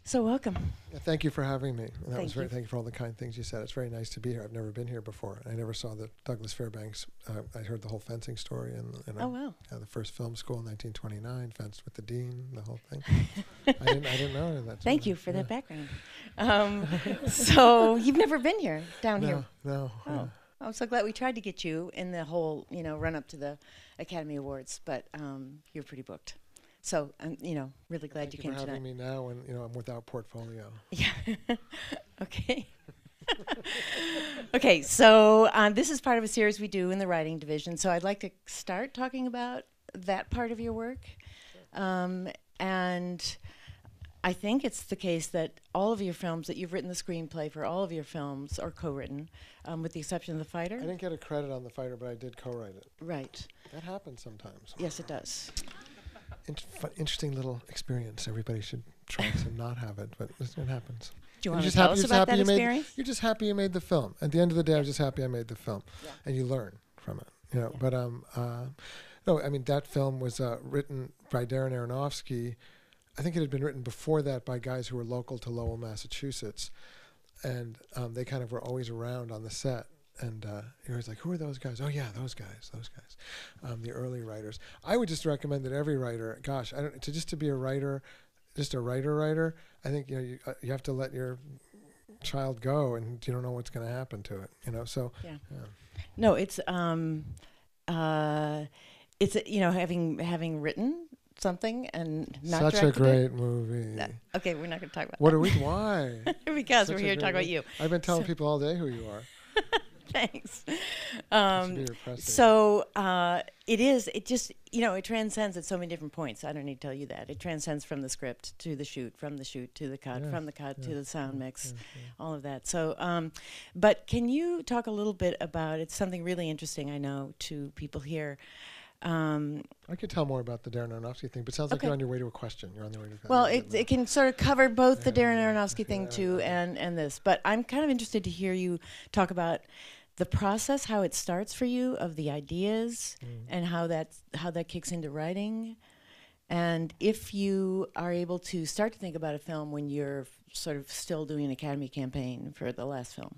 So welcome. Yeah, thank you for having me. And Thank you. Thank you for all the kind things you said. It's very nice to be here. I've never been here before. I never saw the Douglas Fairbanks. I heard the whole fencing story and Oh, wow. the first film school in 1929, fenced with the dean, the whole thing. I didn't know any of that. Thank you for that background. So you've never been here, down here? No. Oh, I'm so glad we tried to get you in the whole, run up to the Academy Awards, but you're pretty booked. So I'm, really glad you came tonight. Thank you for having me now when, I'm without portfolio. Yeah. Okay. Okay, so this is part of a series we do in the writing division. So I'd like to start talking about that part of your work. And I think it's the case that all of your films, that you've written the screenplay for all of your films, are co-written, with the exception of The Fighter. I didn't get a credit on The Fighter, but I did co-write it. Right. That happens sometimes. Yes, it does. Interesting little experience. Everybody should try to not have it, but it happens. Do you want to tell us about that experience? You're just happy you made the film. At the end of the day, I was just happy I made the film, and you learn from it. Yeah. But no, I mean that film was written by Darren Aronofsky. I think it had been written before that by guys who were local to Lowell, Massachusetts, and they kind of were always around on the set. And you're always like, who are those guys? Oh yeah, those guys. The early writers. I would just recommend that every writer, to be a writer, just a writer. I think you have to let your child go, and you don't know what's going to happen to it. So yeah. No, it's having written something and not such a great movie. Okay, we're not going to talk about what that. Are we? Why? Because we're here to talk about you. I've been telling people all day who you are. Thanks. It transcends at so many different points. I don't need to tell you that. It transcends from the script to the shoot, from the shoot to the cut, from the cut to the sound mix, all of that. So, but can you talk a little bit about, it's something really interesting, I know, to people here. I could tell more about the Darren Aronofsky thing, but it sounds like you're on your way to a question. You're on the way to. Well, it can sort of cover both the Darren Aronofsky thing too and this. But I'm kind of interested to hear you talk about the process, how it starts for you, of the ideas, and how that kicks into writing, and if you are able to start to think about a film when you're sort of still doing an Academy campaign for the last film.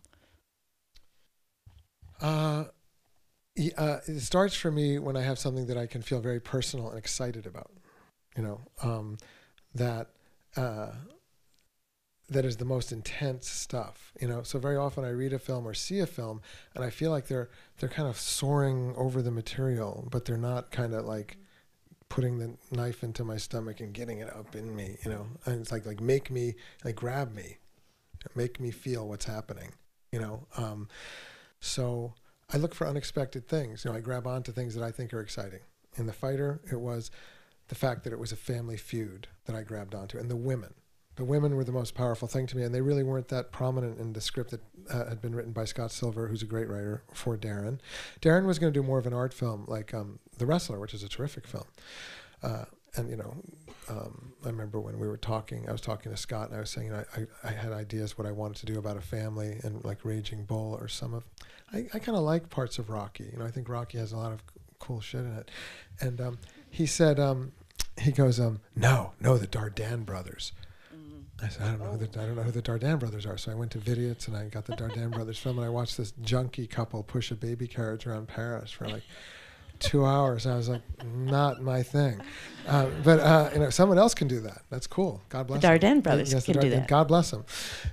It starts for me when I have something that I can feel very personal and excited about, that is the most intense stuff, So very often I read a film or see a film, and I feel like they're kind of soaring over the material, but they're not kind of like putting the knife into my stomach and getting it up in me, And it's like make me, like grab me, make me feel what's happening, So I look for unexpected things. I grab onto things that I think are exciting. In The Fighter, it was the fact that it was a family feud that I grabbed onto, and the women. The women were the most powerful thing to me, and they really weren't that prominent in the script that had been written by Scott Silver, who's a great writer, for Darren. Darren was going to do more of an art film like The Wrestler, which is a terrific film. I remember when we were talking, I was talking to Scott, and I was saying, I had ideas what I wanted to do about a family, and like Raging Bull or I kind of like parts of Rocky. I think Rocky has a lot of cool shit in it. And he said, he goes, no, the Dardenne brothers. I said, I don't know who the Dardenne brothers are. So I went to Vidiot's and I got the Dardenne brothers film, and I watched this junkie couple push a baby carriage around Paris for like 2 hours. I was like, not my thing. But someone else can do that. That's cool. God bless them. The Dardenne brothers can do that. God bless them.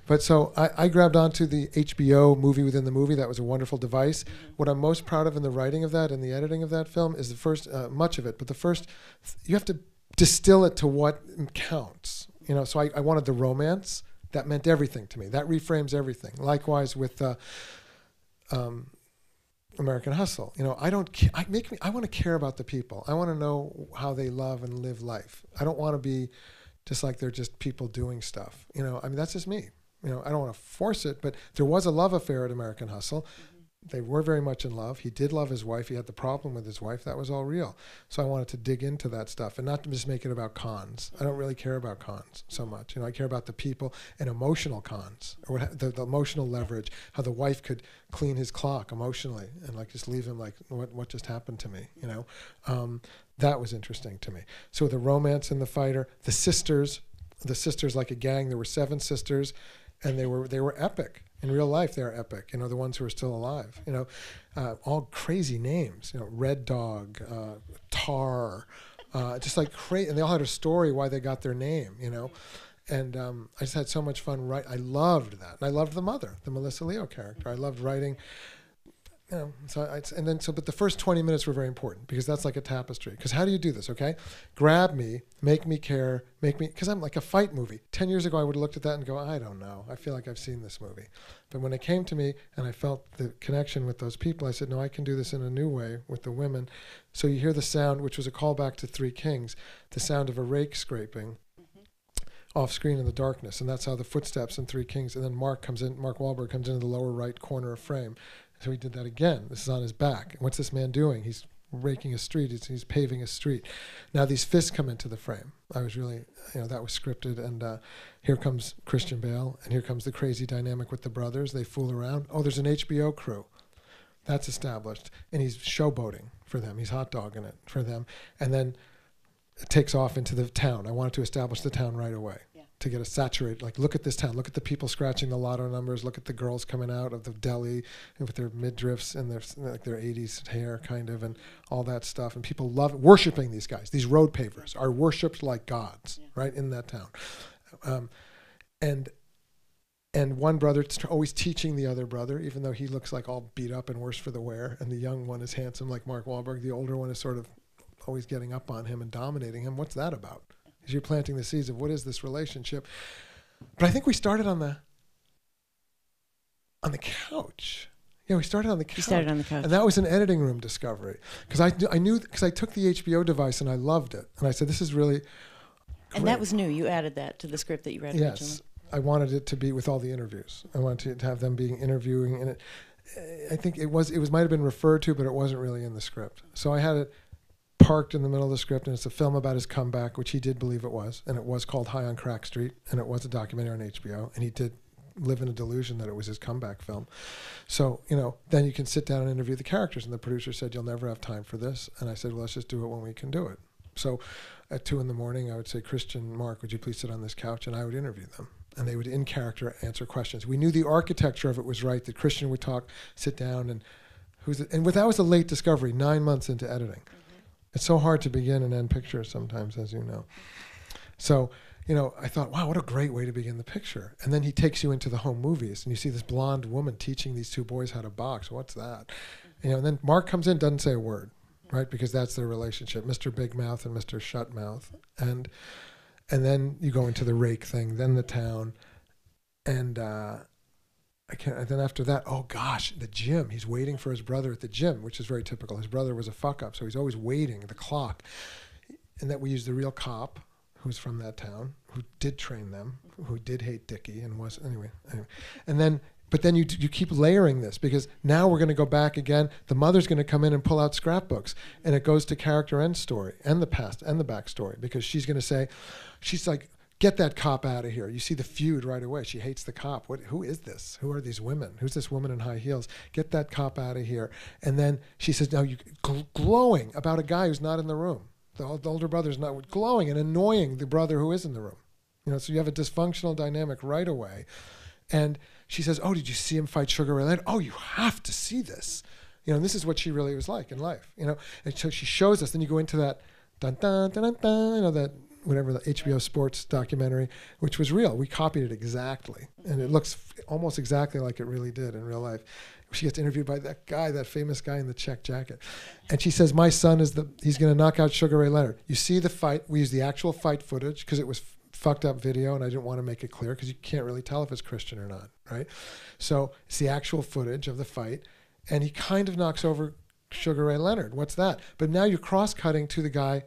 But so I grabbed onto the HBO movie within the movie. That was a wonderful device. What I'm most proud of in the writing of that and the editing of that film is the first, much of it, but the first, you have to distill it to what counts. So I wanted the romance. That meant everything to me. That reframes everything. Likewise with American Hustle. I want to care about the people. I want to know how they love and live life. I don't want to be just like they're just people doing stuff. That's just me. I don't want to force it, but there was a love affair at American Hustle. They were very much in love. He did love his wife. He had the problem with his wife. That was all real. So I wanted to dig into that stuff and not to just make it about cons. I don't really care about cons so much. I care about the people and emotional cons, or the emotional leverage, how the wife could clean his clock emotionally and like just leave him like, what just happened to me, That was interesting to me. So the romance in The Fighter, the sisters, the sisters like a gang. There were 7 sisters, and they were epic. In real life, they're epic. You know, the ones who are still alive. You know, all crazy names. You know, Red Dog, Tar, just like crazy. And they all had a story why they got their name. You know, and I just had so much fun. I loved that, and I loved the mother, the Melissa Leo character. I loved writing. You know, but the first 20 minutes were very important because that's like a tapestry. Because how do you do this? Okay, grab me, make me care, because I'm like a fight movie. 10 years ago, I would have looked at that and go, I don't know. I feel like I've seen this movie. But when it came to me and I felt the connection with those people, I said, no, I can do this in a new way with the women. So you hear the sound, which was a callback to Three Kings, the sound of a rake scraping off screen in the darkness, and that's how the footsteps in Three Kings. And then Mark Wahlberg comes into the lower right corner of frame. So he did that again. This is on his back. What's this man doing? He's raking a street. He's paving a street. Now these fists come into the frame. I was really, that was scripted. And here comes Christian Bale, and here comes the crazy dynamic with the brothers. They fool around. Oh, there's an HBO crew. That's established. And he's showboating for them. He's hot dogging it for them. And then it takes off into the town. I wanted to establish the town right away. To get a saturated, like, look at this town, look at the people scratching the lotto numbers, look at the girls coming out of the deli with their midriffs and their 80s hair kind of, and all that stuff. And people worshiping these guys. These road pavers are worshipped like gods, right, in that town. And one brother always teaching the other brother, even though he looks like all beat up and worse for the wear, and the young one is handsome like Mark Wahlberg. The older one is sort of always getting up on him and dominating him. What's that about? Because you're planting the seeds of what is this relationship. But I think we started on the couch. Yeah, we started on the couch. You started on the couch. And that was an editing room discovery. Because I knew, because I took the HBO device and I loved it. And I said, this is really great. And that was new. You added that to the script that you read originally. Yes. I wanted it to be with all the interviews. I wanted to have them being interviewing. And I think it might have been referred to, but it wasn't really in the script. So I had it parked in the middle of the script, and it's a film about his comeback, which he did believe it was, and it was called High on Crack Street, and it was a documentary on HBO, and he did live in a delusion that it was his comeback film. So, then you can sit down and interview the characters, and the producer said, you'll never have time for this, and I said, well, let's just do it when we can do it. So at 2 a.m, I would say, Christian, Mark, would you please sit on this couch, and I would interview them, and they would in character answer questions. We knew the architecture of it was right, that Christian would talk, sit down, and that was a late discovery, 9 months into editing. It's so hard to begin and end pictures sometimes, as you know. So, I thought, wow, what a great way to begin the picture. And then he takes you into the home movies, and you see this blonde woman teaching these 2 boys how to box. What's that? And then Mark comes in, doesn't say a word, right? Because that's their relationship, Mr. Big Mouth and Mr. Shut Mouth. And then you go into the rake thing, then the town, and then after that, oh gosh, the gym. He's waiting for his brother at the gym, which is very typical. His brother was a fuck up, so he's always waiting, the clock. And that we used the real cop who's from that town, who did train them, who did hate Dickie and was, anyway. But then you keep layering this, because now we're going to go back again. The mother's going to come in and pull out scrapbooks, and it goes to character and story and the past and the backstory, because she's going to say, she's like, get that cop out of here. You see the feud right away. She hates the cop. Who is this? Who are these women? Who's this woman in high heels? Get that cop out of here. And then she says, now you glowing about a guy who's not in the room. The older brother's not glowing and annoying the brother who is in the room. So you have a dysfunctional dynamic right away. And she says, oh, did you see him fight Sugar Ray Leonard? Oh, you have to see this. And this is what she really was like in life. And so she shows us. Then you go into that dun dun dun dun dun. That whatever, the HBO sports documentary, which was real. We copied it exactly. And it looks almost exactly like it really did in real life. She gets interviewed by that famous guy in the check jacket. And she says, my son he's going to knock out Sugar Ray Leonard. You see the fight. We use the actual fight footage because it was fucked up video, and I didn't want to make it clear because you can't really tell if it's Christian or not, right? So it's the actual footage of the fight, and he kind of knocks over Sugar Ray Leonard. What's that? But now you're cross-cutting to the guy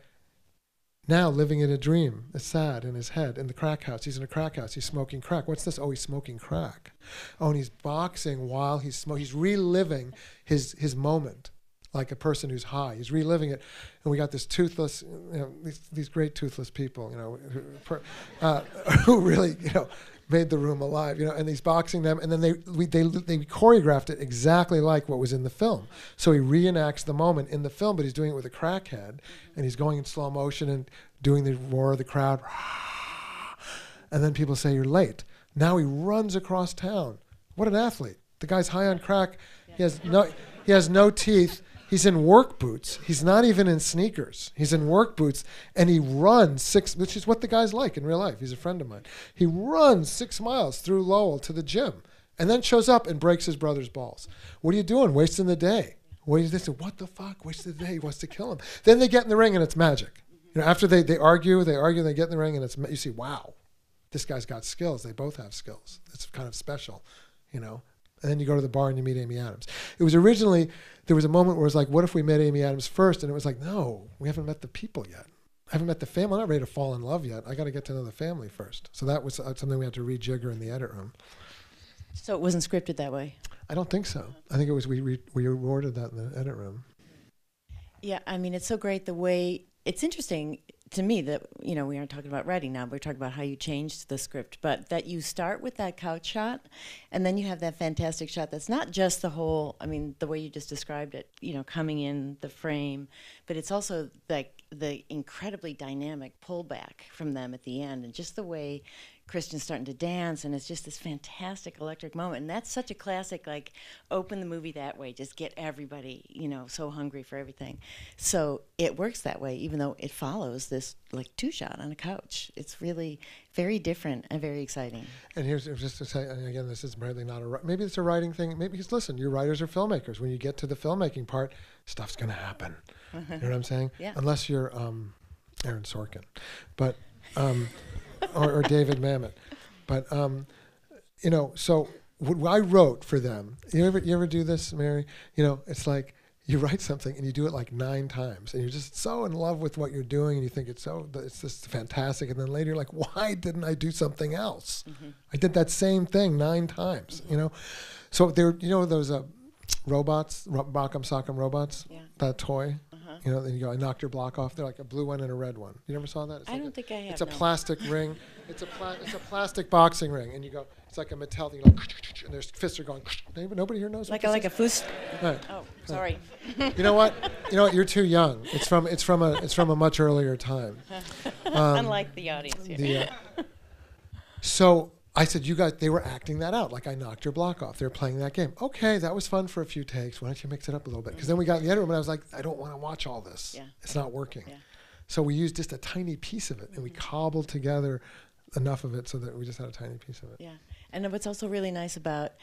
now living in a dream. It's sad in his head in the crack house. He's in a crack house. He's smoking crack. What's this? Oh, he's smoking crack. Oh, and he's boxing while he's smoking. He's reliving his moment like a person who's high. He's reliving it. And we got this toothless, these great toothless people, who really, made the room alive, and he's boxing them. And then they choreographed it exactly like what was in the film. So he reenacts the moment in the film, but he's doing it with a crackhead, and he's going in slow motion and doing the roar of the crowd. and then people say you're late. Now he runs across town. What an athlete. The guy's high on crack. He has no teeth. He's in work boots. He's not even in sneakers. He's in work boots, and he runs which is what the guy's like in real life. He's a friend of mine. He runs 6 miles through Lowell to the gym, and then shows up and breaks his brother's balls. What are you doing? Wasting the day. What the fuck? Wasted the day. He wants to kill him. Then they get in the ring, and it's magic. After they argue, they get in the ring, and you see, wow, this guy's got skills. They both have skills. It's kind of special, And then you go to the bar and you meet Amy Adams. It was originally, there was a moment where it was like, what if we met Amy Adams first? And it was like, no, we haven't met the people yet. I haven't met the family. I'm not ready to fall in love yet. I got to get to know the family first. So that was something we had to rejigger in the edit room. So it wasn't scripted that way? I don't think so. I think it was, we rewarded that in the edit room. Yeah, I mean, it's so great the way, it's interesting to me that, we aren't talking about writing now, but we're talking about how you changed the script, but that you start with that couch shot, and then you have that fantastic shot that's not just the way you just described it, coming in the frame, but it's also like the incredibly dynamic pullback from them at the end, and just the way Christian's starting to dance, and it's just this fantastic electric moment. And that's such a classic, like, open the movie that way, just get everybody, so hungry for everything. So it works that way, even though it follows this, like, two-shot on a couch. It's really very different and very exciting. And here's just to say, and again, this is really not maybe it's a writing thing. Maybe because, listen, you writers are filmmakers. When you get to the filmmaking part, stuff's going to happen. You know what I'm saying? Yeah. Unless you're Aaron Sorkin. But... or David Mamet. But, so what I wrote for them, you ever do this, Mary? It's like you write something and you do it like 9 times and you're just so in love with what you're doing and you think it's just fantastic. And then later you're like, why didn't I do something else? Mm-hmm. I did that same thing 9 times, So there, those robots, Rock'em Sock'em robots, that toy. Then you go, I knocked your block off. They're like a blue one and a red one. You never saw that? It's I don't think I have. It's a plastic ring. It's a plastic boxing ring, and you go. It's like a metal thing. And their fists are going. Nobody here knows. Like a foos. Right. Oh, sorry. You know what? You're too young. It's from a much earlier time. Unlike the audience here. So I said, you guys, they were acting that out. Like, I knocked your block off. They were playing that game. Okay, that was fun for a few takes. Why don't you mix it up a little bit? Because then we got in the edit room, and I was like, I don't want to watch all this. Yeah. It's not working. Yeah. So we used just a tiny piece of it, and we cobbled together enough of it so that we just had a tiny piece of it. Yeah. And what's also really nice about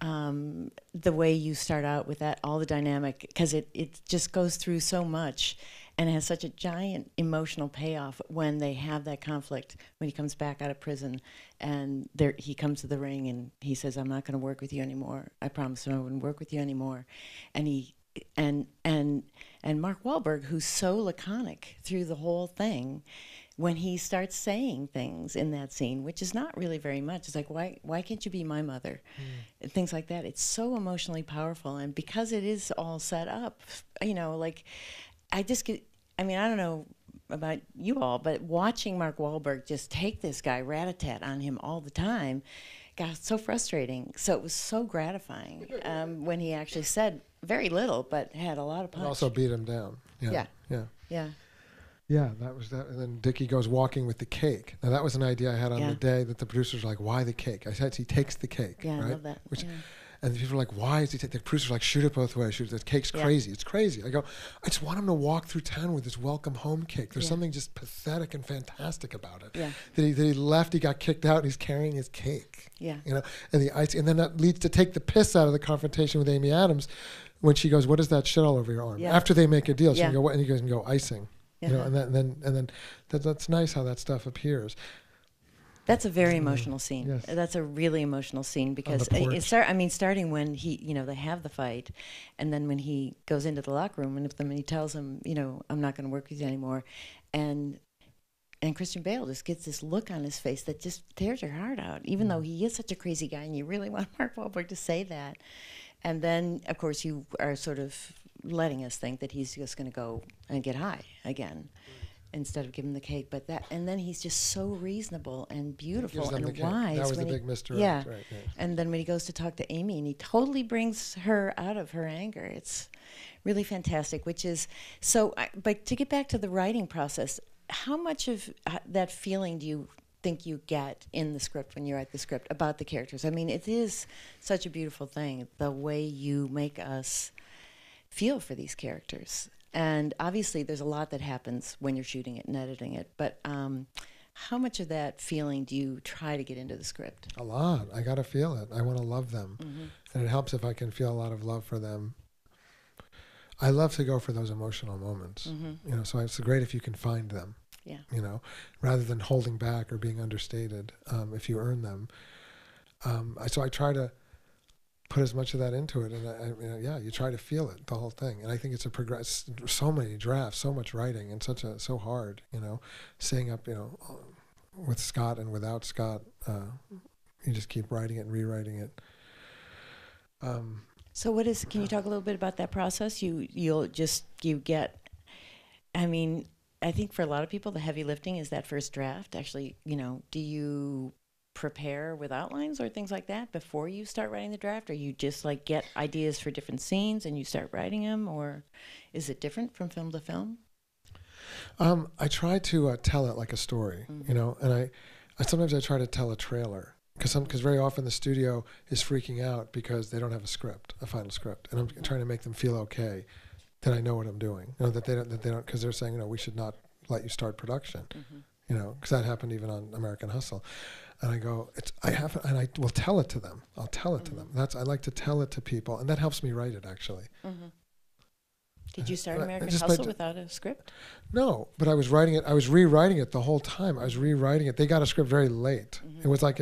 the way you start out with that, all the dynamic, because it just goes through so much. And it has such a giant emotional payoff when they have that conflict, when he comes back out of prison and he comes to the ring and he says, I'm not going to work with you anymore. I promised him I wouldn't work with you anymore. And Mark Wahlberg, who's so laconic through the whole thing, when he starts saying things in that scene, which is not really very much, it's like, why can't you be my mother? And things like that. It's so emotionally powerful. And because it is all set up, I don't know about you all, but watching Mark Wahlberg just take this guy rat-a-tat on him all the time got so frustrating. So it was so gratifying when he actually said very little, but had a lot of punch. And also beat him down. Yeah. Yeah, that was that. And then Dickie goes walking with the cake. Now, that was an idea I had on the day that the producers were like, why the cake? I said, he takes the cake. Yeah, right? I love that. And people are like, why is he the producers are like, shoot it both ways. The cake's crazy. It's crazy. I go, I just want him to walk through town with this welcome home cake. There's something just pathetic and fantastic about it. Yeah. That he left, he got kicked out, and he's carrying his cake. Yeah. And the ice, and then that leads to take the piss out of the confrontation with Amy Adams when she goes, what is that shit all over your arm? Yeah. After they make a deal, she can go, what? And he goes and go, icing. And then that's nice how that stuff appears. That's a very emotional scene. Yes. That's a really emotional scene because starting when they have the fight, and then when he goes into the locker room with them and he tells them, I'm not going to work with you anymore, and Christian Bale just gets this look on his face that just tears your heart out, even though he is such a crazy guy, and you really want Mark Wahlberg to say that, and then of course you are sort of letting us think that he's just going to go and get high again. Instead of giving the cake, and then he's just so reasonable and beautiful and wise. That was the big mystery. Yeah. Right. And then when he goes to talk to Amy, and he totally brings her out of her anger. It's really fantastic. Which is so. But to get back to the writing process, how much of that feeling do you think you get in the script when you write the script about the characters? I mean, it is such a beautiful thing, the way you make us feel for these characters. And obviously there's a lot that happens when you're shooting it and editing it, but how much of that feeling do you try to get into the script? A lot. I got to feel it. I want to love them. And it helps if I can feel a lot of love for them. I love to go for those emotional moments, you know, so it's great if you can find them, you know, rather than holding back or being understated, if you earn them. So I try to put as much of that into it, and you try to feel it, the whole thing. And I think it's a progress. So many drafts, so much writing, and so hard, you know, staying up, you know, with Scott and without Scott, you just keep writing it and rewriting it. So can you talk a little bit about that process? You get, I mean, I think for a lot of people, the heavy lifting is that first draft. Actually, you know, do you prepare with outlines or things like that before you start writing the draft? Or you just like get ideas for different scenes and you start writing them? Or is it different from film to film? I try to tell it like a story, you know, and I sometimes I try to tell a trailer. Because very often the studio is freaking out because they don't have a final script, and I'm trying to make them feel okay that I know what I'm doing. You know, that they don't, because they're saying, you know, we should not let you start production. You know, because that happened even on American Hustle, and I go, and I will tell it to them. I'll tell it to them. I like to tell it to people, and that helps me write it actually. Did you start American Hustle without a script? No, but I was writing it. I was rewriting it the whole time. I was rewriting it. They got a script very late. It was like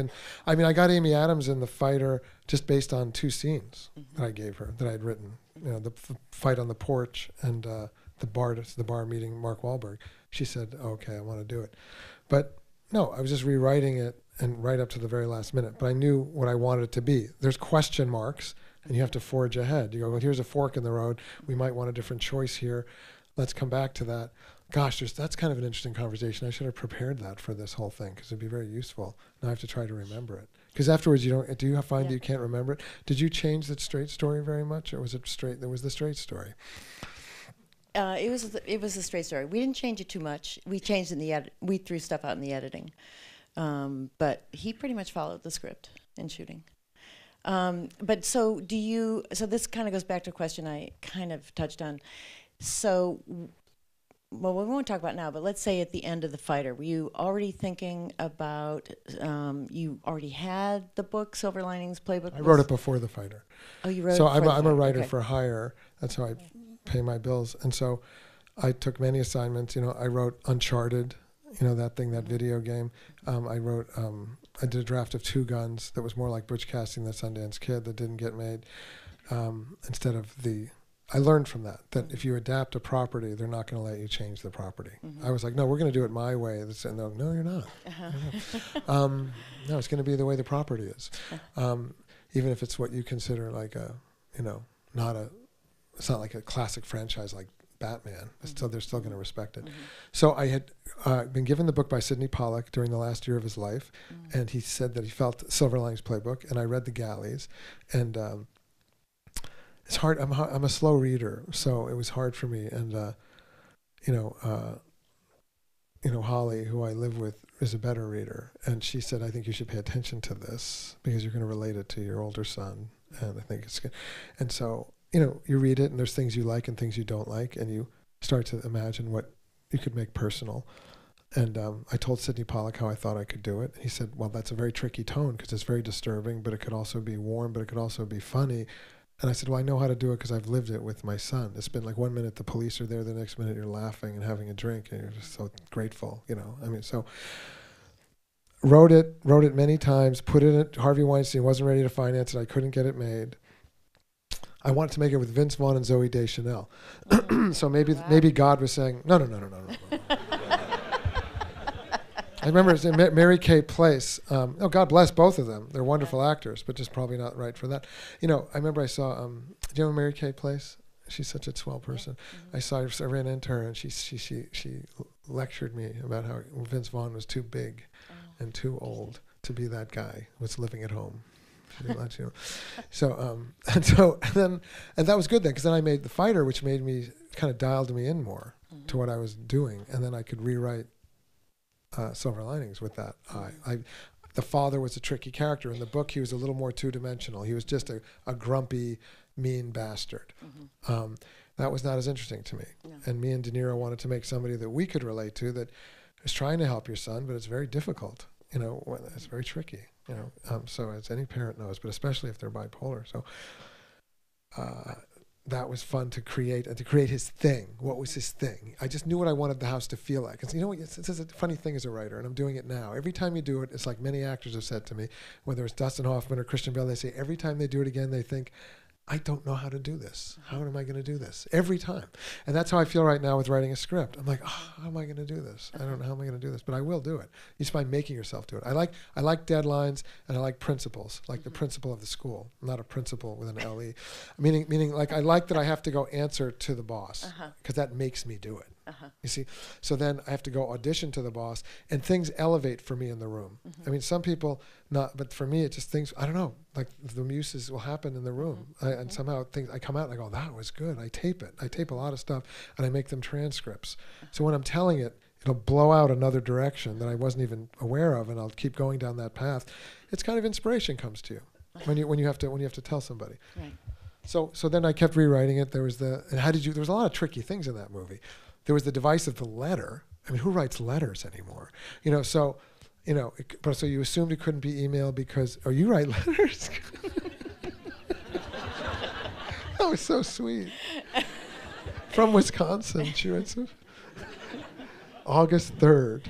I got Amy Adams in The Fighter just based on 2 scenes that I gave her, that I had written. You know, the fight on the porch and the bar meeting Mark Wahlberg. She said, okay, I want to do it. But no, I was just rewriting it and right up to the very last minute. But I knew what I wanted it to be. There's question marks. And you have to forge ahead. You go, well, here's a fork in the road. We might want a different choice here. Let's come back to that. Gosh, that's kind of an interesting conversation. I should have prepared that for this whole thing because it'd be very useful. Now I have to try to remember it. Because afterwards, do you find that you can't remember it? Did you change the straight story very much, or was it straight? There was the straight story. It was a straight story. We didn't change it too much. We changed it in the edit. We threw stuff out in the editing, but he pretty much followed the script in shooting. But so this kind of goes back to a question I kind of touched on. So, well, we won't talk about it now, but let's say at the end of The Fighter, were you already thinking about, you already had the book, Silver Linings Playbook? I wrote it before The Fighter. Oh, you wrote so it before I'm a writer okay. for hire. That's how I pay my bills. And so I took many assignments. You know, I wrote Uncharted, you know, that video game. I did a draft of Two Guns that was more like Butch Cassidy and the Sundance Kid that didn't get made. I learned from that if you adapt a property, they're not going to let you change the property. I was like, no, we're going to do it my way. And they're like, no, you're not. No, it's going to be the way the property is. Even if it's what you consider like it's not like a classic franchise like Batman. They're still going to respect it. So I had been given the book by Sidney Pollack during the last year of his life, and he said that he felt Silver Linings Playbook, and I read The Galleys, and it's hard. I'm a slow reader, so it was hard for me. And Holly, who I live with, is a better reader, and she said, I think you should pay attention to this because you're going to relate it to your older son, and I think it's good. And so, you know, you read it and there's things you like and things you don't like, and you start to imagine what you could make personal. And I told Sidney Pollack how I thought I could do it. And he said, well, that's a very tricky tone because it's very disturbing, but it could also be warm, but it could also be funny. And I said, well, I know how to do it because I've lived it with my son. It's been like 1 minute the police are there, the next minute you're laughing and having a drink, and you're just so grateful, you know. I mean, so wrote it many times, put it in Harvey Weinstein, wasn't ready to finance it. I couldn't get it made. I wanted to make it with Vince Vaughn and Zooey Deschanel. So maybe God was saying, no. I remember Mary Kay Place. God bless both of them. They're wonderful actors, but just probably not right for that. You know, I remember I saw, do you know Mary Kay Place? She's such a swell person. I ran into her, and she lectured me about how Vince Vaughn was too big and too old to be that guy who was living at home. So and that was good then, because then I made The Fighter, which made me kind of dialed me in more to what I was doing, and then I could rewrite silver linings with that. The father was a tricky character. In the book, he was a little more two-dimensional. He was just a grumpy, mean bastard. That was not as interesting to me. No. And me and De Niro wanted to make somebody that we could relate to, that is trying to help your son, but it's very difficult. It's very tricky. So as any parent knows, but especially if they're bipolar. So that was fun to create, and to create his thing. What was his thing? I just knew what I wanted the house to feel like. And it's a funny thing as a writer, and I'm doing it now. Every time you do it, it's like many actors have said to me, whether it's Dustin Hoffman or Christian Bale, they say every time they do it again, they think, I don't know how to do this. How am I going to do this? Every time. And that's how I feel right now with writing a script. I'm like, how am I going to do this? I don't know how am I going to do this, but I will do it. Just by making yourself do it. I like deadlines, and I like principles, like the principal of the school, not a principal with an L-E. Meaning like I like that I have to go answer to the boss, because that makes me do it. You see? So then I have to go audition to the boss, and things elevate for me in the room. I mean, some people not, but for me, it just things, I don't know, like the muses will happen in the room. And somehow I come out and I go, that was good. I tape it. I tape a lot of stuff, and I make them transcripts. So when I'm telling it, it'll blow out another direction that I wasn't even aware of, and I'll keep going down that path. It's kind of inspiration comes to you when you have to tell somebody. Right. So then I kept rewriting it. There was there was a lot of tricky things in that movie. There was the device of the letter. I mean, who writes letters anymore? So you assumed it couldn't be emailed because, you write letters? That was so sweet. From Wisconsin, she writes August 3rd,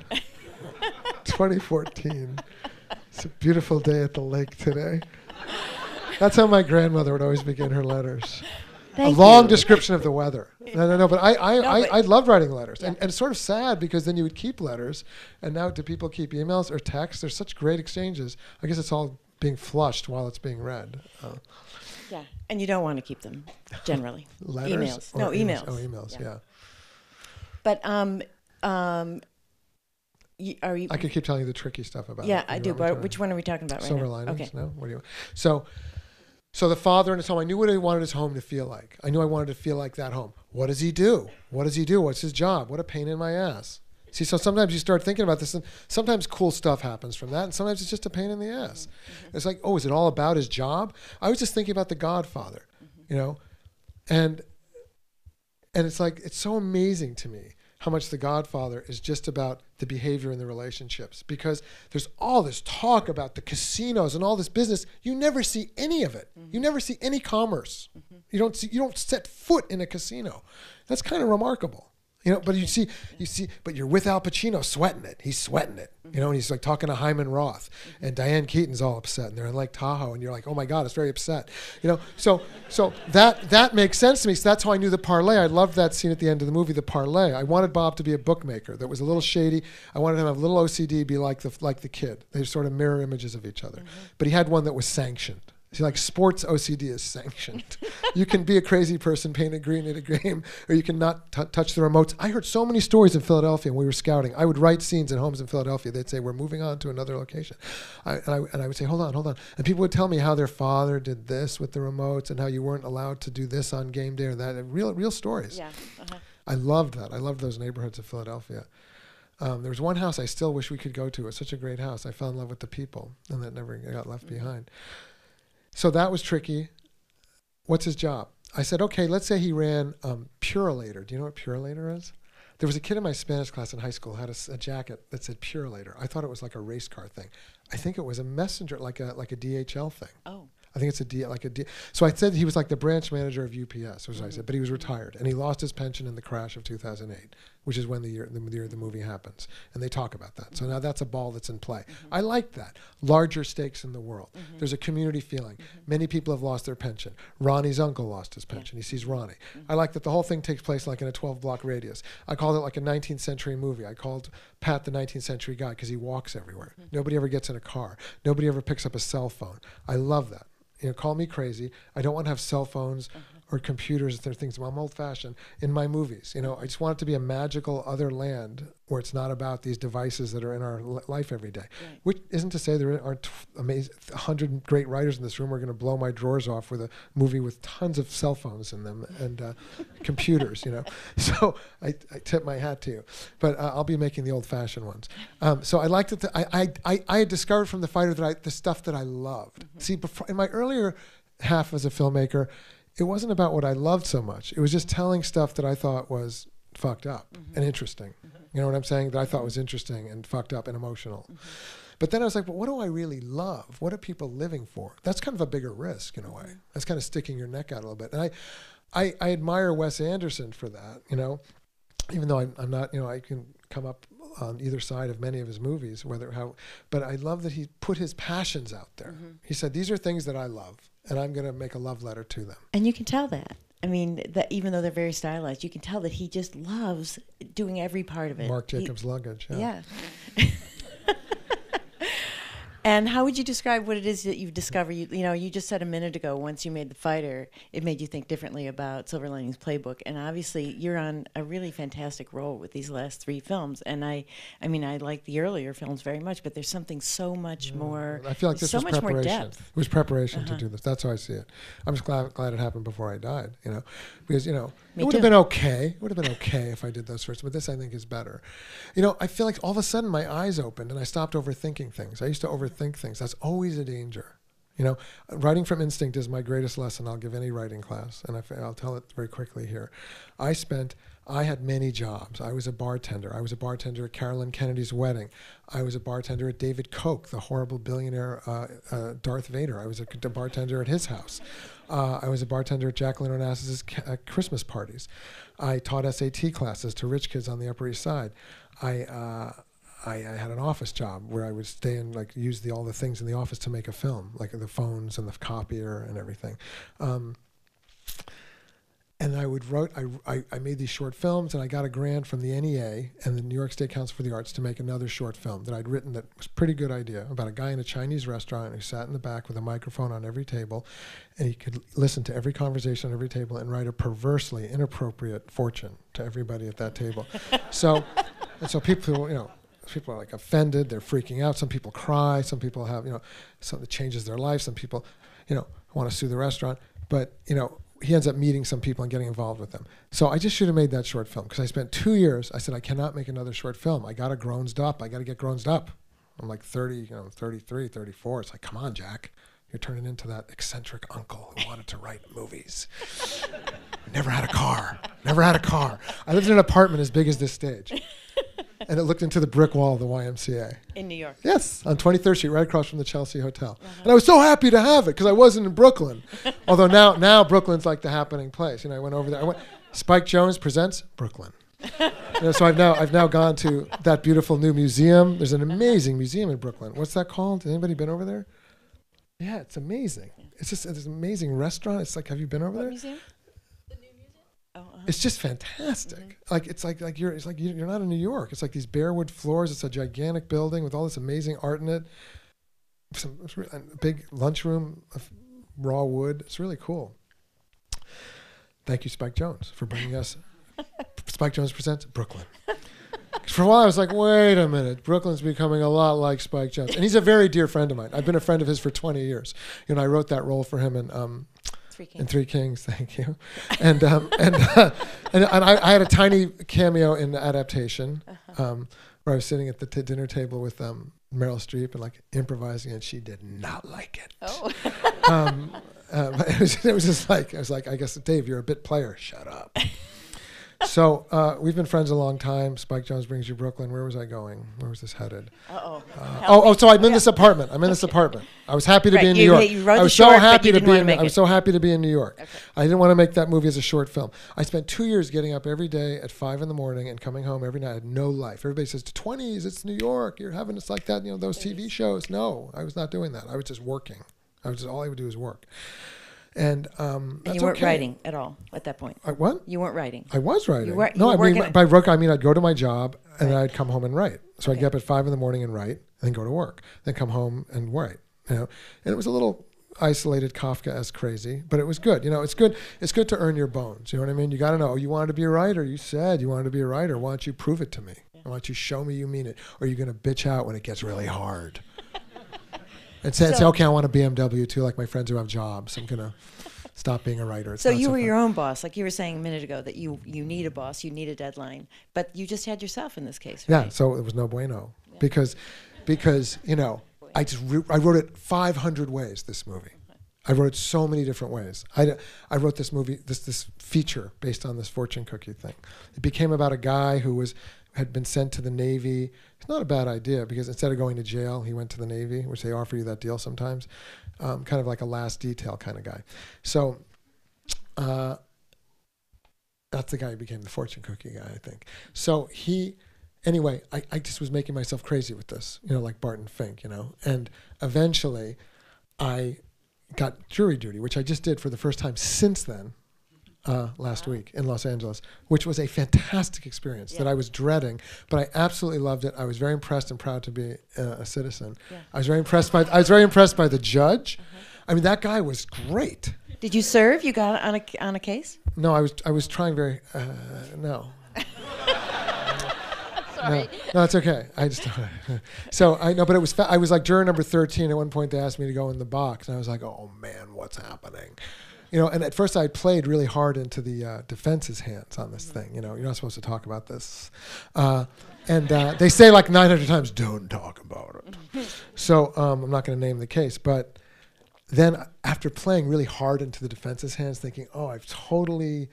2014. It's a beautiful day at the lake today. That's how my grandmother would always begin her letters. A long description of the weather. No, but I loved writing letters. Yeah. And it's sort of sad, because then you would keep letters, and now do people keep emails or texts? There's such great exchanges. I guess it's all being flushed while it's being read. Yeah, and you don't want to keep them, generally. Letters? Emails. No, emails. Oh, emails, yeah. But are you... I could keep telling you the tricky stuff about it. Yeah, I do, but which one are we talking about right now? Silver linings? Okay. No? What do you... So the father in his home, I knew what I wanted his home to feel like. I knew I wanted to feel like that home. What does he do? What's his job? What a pain in my ass. See, so sometimes you start thinking about this, and sometimes cool stuff happens from that, and sometimes it's just a pain in the ass. It's like, is it all about his job? I was just thinking about The Godfather, and it's like, it's so amazing to me how much The Godfather is just about the behavior in the relationships, because there's all this talk about the casinos and all this business. You never see any of it. You never see any commerce. You don't set foot in a casino. That's kind of remarkable. But you see, but you're with Al Pacino sweating it. He's sweating it, and he's like talking to Hyman Roth, and Diane Keaton's all upset, and they're in Lake Tahoe, and you're like, oh my God, it's very upset, So that makes sense to me. So that's how I knew the parlay. I loved that scene at the end of the movie, the parlay. I wanted Bob to be a bookmaker that was a little shady. I wanted him to have a little OCD, be like the kid. They sort of mirror images of each other, but he had one that was sanctioned. See, like sports OCD is sanctioned. You can be a crazy person painted green at a game, or you can not touch the remotes. I heard so many stories in Philadelphia when we were scouting. I would write scenes in homes in Philadelphia. They'd say, we're moving on to another location. And I would say, hold on. And people would tell me how their father did this with the remotes, and how you weren't allowed to do this on game day or that. Real stories. Yeah. I loved that. I loved those neighborhoods of Philadelphia. There was one house I still wish we could go to. It was such a great house. I fell in love with the people, and that never got left behind. So that was tricky. What's his job? I said, okay, let's say he ran Purolator. Do you know what Purolator is? There was a kid in my Spanish class in high school who had a jacket that said Purolator. I thought it was like a race car thing. I think it was a messenger, like a DHL thing. Oh. I think it's So I said he was like the branch manager of UPS, was what I said, but he was retired, and he lost his pension in the crash of 2008, which is when the year the movie happens, and they talk about that. So now that's a ball that's in play. I like that. Larger stakes in the world. There's a community feeling. Many people have lost their pension. Ronnie's uncle lost his pension. He sees Ronnie. I like that the whole thing takes place like in a 12-block radius. I called it like a 19th century movie. I called Pat the 19th century guy because he walks everywhere. Nobody ever gets in a car. Nobody ever picks up a cell phone. I love that. Call me crazy. I don't want to have cell phones or computers. There are things. I'm old-fashioned in my movies. You know, I just want it to be a magical other land where it's not about these devices that are in our life every day. Right. Which isn't to say there aren't amazing 100 great writers in this room who are going to blow my drawers off with a movie with tons of cell phones in them and computers. You know, so I tip my hat to you. But I'll be making the old-fashioned ones. So I liked it. I had discovered from The Fighter that the stuff that I loved. Mm-hmm. See, before, in my earlier half as a filmmaker, it wasn't about what I loved so much. It was just telling stuff that I thought was fucked up and interesting. Mm-hmm. You know what I'm saying? That I thought was interesting and fucked up and emotional. Mm-hmm. But then I was like, well, what do I really love? What are people living for? That's kind of a bigger risk in a way. That's kind of sticking your neck out a little bit. And I admire Wes Anderson for that, you know, even though I'm not, you know, I can come up on either side of many of his movies, but I love that he put his passions out there. Mm-hmm. He said, these are things that I love, and I'm going to make a love letter to them. And you can tell that. I mean, that even though they're very stylized, you can tell that he just loves doing every part of it. Marc Jacobs' luggage. Yeah. And how would you describe what it is that you've discovered? You know, you just said a minute ago, once you made The Fighter, it made you think differently about Silver Linings Playbook. And obviously, you're on a really fantastic roll with these last 3 films. And I mean, I like the earlier films very much, but there's something so much more. I feel like this so was much preparation. More depth. It was preparation to do this. That's how I see it. I'm just glad it happened before I died. You know, because you know it would have been okay. It would have been okay if I did those first, but this I think is better. You know, I feel like all of a sudden my eyes opened and I stopped overthinking things. I used to overthink things. That's always a danger. You know, writing from instinct is my greatest lesson I'll give any writing class, and I'll tell it very quickly here. I had many jobs. I was a bartender. I was a bartender at Carolyn Kennedy's wedding. I was a bartender at David Koch, the horrible billionaire Darth Vader. I was a bartender at his house. I was a bartender at Jacqueline Onassis' Christmas parties. I taught SAT classes to rich kids on the Upper East Side. I had an office job where I would stay and like use all the things in the office to make a film, like the phones and the copier and everything. And I made these short films, and I got a grant from the NEA and the New York State Council for the Arts to make another short film that I'd written that was a pretty good idea about a guy in a Chinese restaurant who sat in the back with a microphone on every table, and he could listen to every conversation on every table and write a perversely inappropriate fortune to everybody at that table. So people, you know, people are like offended, they're freaking out. Some people cry. Some people have, you know, something that changes their life. Some people, you know, want to sue the restaurant. But, you know, he ends up meeting some people and getting involved with them. So I just should have made that short film because I spent 2 years. I said, I cannot make another short film. I got to grown up. I got to get grown up. I'm like 30, you know, 33, 34. It's like, come on, Jack. You're turning into that eccentric uncle who wanted to write movies. Never had a car. I lived in an apartment as big as this stage. And it looked into the brick wall of the YMCA. In New York? Yes, on 23rd Street, right across from the Chelsea Hotel. Uh-huh. And I was so happy to have it because I wasn't in Brooklyn. Although now Brooklyn's like the happening place. You know, I went over there. Spike Jonze presents Brooklyn. You know, so I've now gone to that beautiful new museum. There's an amazing museum in Brooklyn. What's that called? Has anybody been over there? Yeah, it's amazing. It's an amazing restaurant. It's like, have you been over there? Museum? It's just fantastic. Mm-hmm. You're not in New York. It's like these bare wood floors. It's a gigantic building with all this amazing art in it. A big lunchroom of raw wood. It's really cool. Thank you, Spike Jonze, for bringing us. Spike Jonze presents Brooklyn. For a while, I was like, wait a minute. Brooklyn's becoming a lot like Spike Jonze. And he's a very dear friend of mine. I've been a friend of his for 20 years. You know, I wrote that role for him in Three Kings, thank you. And I had a tiny cameo in the adaptation where I was sitting at the dinner table with Meryl Streep and like improvising, and she did not like it. Oh. It was just like, I was like, I guess, Dave, you're a bit player. Shut up. So we've been friends a long time. Spike Jonze brings you Brooklyn. Where was I going? Where was this headed? So I'm in this apartment. I was happy to be in New York. I was so happy to be in New York. Okay. I didn't want to make that movie as a short film. I spent 2 years getting up every day at 5 a.m. and coming home every night. I had no life. Everybody says, to 20s, it's New York. You're having it's like that, you know, those TV shows. No, I was not doing that. I was just working. All I would do was work. And you weren't writing at all at that point. What? You weren't writing. I was writing. By work I mean I'd go to my job and then I'd come home and write. So I'd get up at 5 a.m. and write, and then go to work, then come home and write. You know, and it was a little isolated Kafka as crazy, but it was good. You know, it's good. It's good to earn your bones. You know what I mean? You got to know. Oh, you wanted to be a writer. You said you wanted to be a writer. Why don't you prove it to me? Why don't you show me you mean it? Or are you going to bitch out when it gets really hard? And say, okay, I want a BMW too, like my friends who have jobs. I'm going to stop being a writer. It's so you were your own boss, like you were saying a minute ago, that you need a boss, you need a deadline, but you just had yourself in this case, right? Yeah, so it was no bueno. Yeah. Because you know, I wrote it 500 ways, this movie. I wrote it so many different ways. I wrote this movie, this feature based on this fortune cookie thing. It became about a guy who had been sent to the Navy. It's not a bad idea, because instead of going to jail, he went to the Navy, which they offer you that deal sometimes. Kind of like a last detail kind of guy. So that's the guy who became the fortune cookie guy, I think. So anyway, I just was making myself crazy with this, you know, like Barton Fink, you know. And eventually I got jury duty, which I just did for the first time since then, last week in Los Angeles, which was a fantastic experience that I was dreading, but I absolutely loved it. I was very impressed and proud to be a citizen. Yeah. I was very impressed by the judge. I mean, that guy was great. Did you serve? You got on a case? No, I was trying very no. Sorry. No, it's okay. I just so I know, but it was I was like juror number 13. At one point, they asked me to go in the box, and I was like, "Oh man, what's happening?" You know. And at first, I played really hard into the defense's hands on this thing. You know, you're not supposed to talk about this, and they say like 900 times, "Don't talk about it." So I'm not going to name the case, but then after playing really hard into the defense's hands, thinking, "Oh, I've totally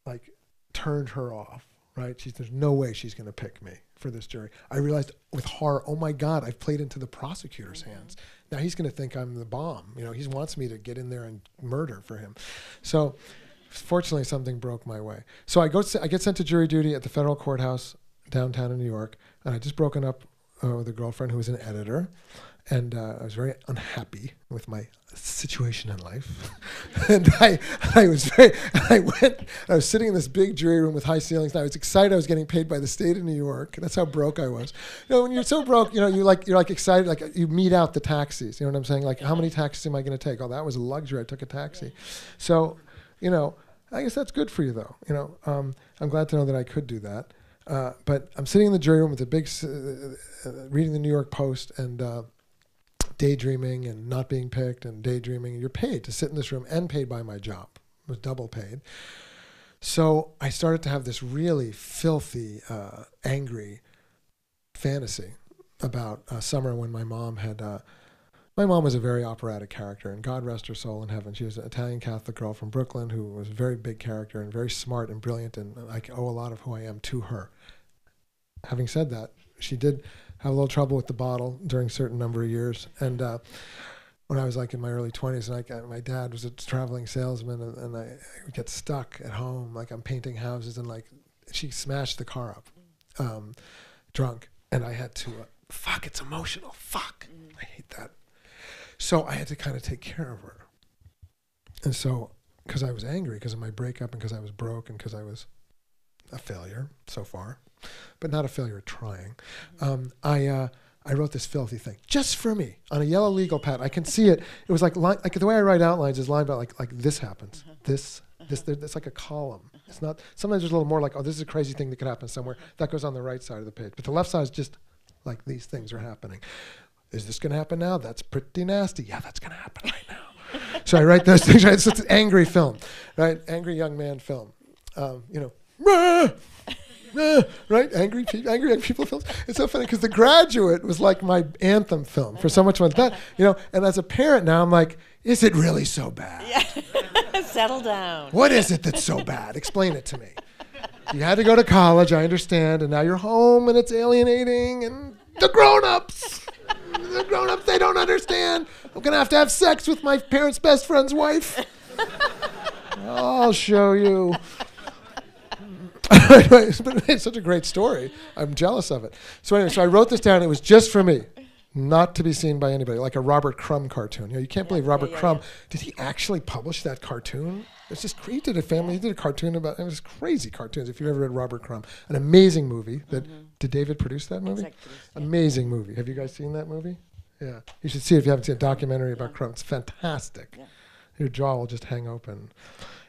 like turned her off." Right? There's no way she's going to pick me for this jury. I realized with horror, oh my God, I've played into the prosecutor's hands. Now he's going to think I'm the bomb. You know, he wants me to get in there and murder for him. So fortunately, something broke my way. So I get sent to jury duty at the federal courthouse downtown in New York, and I just broken up with a girlfriend who was an editor. And I was very unhappy with my situation in life. And I was sitting in this big jury room with high ceilings, and I was excited I was getting paid by the state of New York. That's how broke I was. You know, when you're so broke, you know, you're like excited, like you meet out the taxis. You know what I'm saying? Like, how many taxis am I going to take? Oh, that was a luxury. I took a taxi. So, you know, I guess that's good for you, though. You know, I'm glad to know that I could do that. But I'm sitting in the jury room with a big, reading the New York Post and daydreaming and not being picked and daydreaming. You're paid to sit in this room and paid by my job. I was double paid. So I started to have this really filthy, angry fantasy about a summer when my mom was a very operatic character, and God rest her soul in heaven. She was an Italian Catholic girl from Brooklyn who was a very big character and very smart and brilliant, and I owe a lot of who I am to her. Having said that, she did have a little trouble with the bottle during a certain number of years. And when I was like in my early 20s, and my dad was a traveling salesman, and I would get stuck at home, like I'm painting houses, and like she smashed the car up, drunk, and I had to, fuck, it's emotional, fuck, I hate that. So I had to kind of take care of her. And so, because I was angry because of my breakup and because I was broke and because I was a failure so far, but not a failure at trying. I wrote this filthy thing just for me on a yellow legal pad. I can see it. It was like the way I write outlines is line by like this happens. This. It's like a column. It's not. Sometimes there's a little more like, oh, this is a crazy thing that could happen somewhere. That goes on the right side of the page. But the left side is just like these things are happening. Is this going to happen now? That's pretty nasty. Yeah, that's going to happen right now. So I write those things. Right? It's an angry film, right? Angry young man film. You know. Right? Angry young people films. It's so funny because The Graduate was like my anthem film for so much fun. That, you know, and as a parent now, I'm like, is it really so bad? Yeah. Settle down. What is it that's so bad? Explain it to me. You had to go to college, I understand, and now you're home and it's alienating, and the grown-ups, they don't understand. I'm going to have sex with my parents' best friend's wife. I'll show you. But it's such a great story. I'm jealous of it. So anyway, I wrote this down. It was just for me, not to be seen by anybody, like a Robert Crumb cartoon. You know, you can't believe Robert Crumb. Did he actually publish that cartoon? It's just he did a cartoon about. It was crazy cartoons. If you ever read Robert Crumb, an amazing movie. Did David produce that movie? Amazing movie. Have you guys seen that movie? Yeah, you should see it if you haven't seen a documentary about Crumb. It's fantastic. Yeah. Your jaw will just hang open.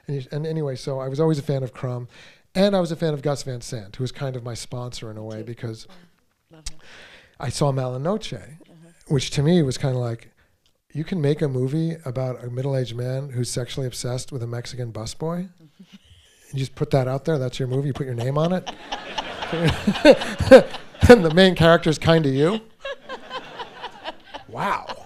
And anyway, so I was always a fan of Crumb, and I was a fan of Gus Van Sant, who was kind of my sponsor in a way because I saw Malinoche, which to me was kind of like, you can make a movie about a middle-aged man who's sexually obsessed with a Mexican busboy. You just put that out there. That's your movie. You put your name on it. And the main character is kind of you. Wow.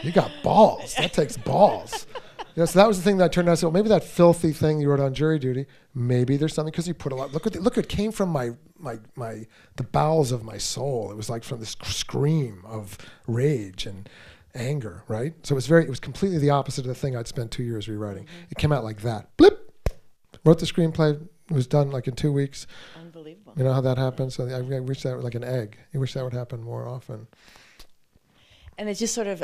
You got balls. That takes balls. You know, so that was the thing that turned out. So maybe that filthy thing you wrote on Jury Duty. Maybe there's something because you put a lot. Look, it came from the bowels of my soul. It was like from this scream of rage and anger, right? So it was completely the opposite of the thing I'd spent 2 years rewriting. It came out like that. Blip. Wrote the screenplay. It was done like in 2 weeks. Unbelievable. You know how that happens? So I wish that was like an egg. I wish that would happen more often. And it's just sort of,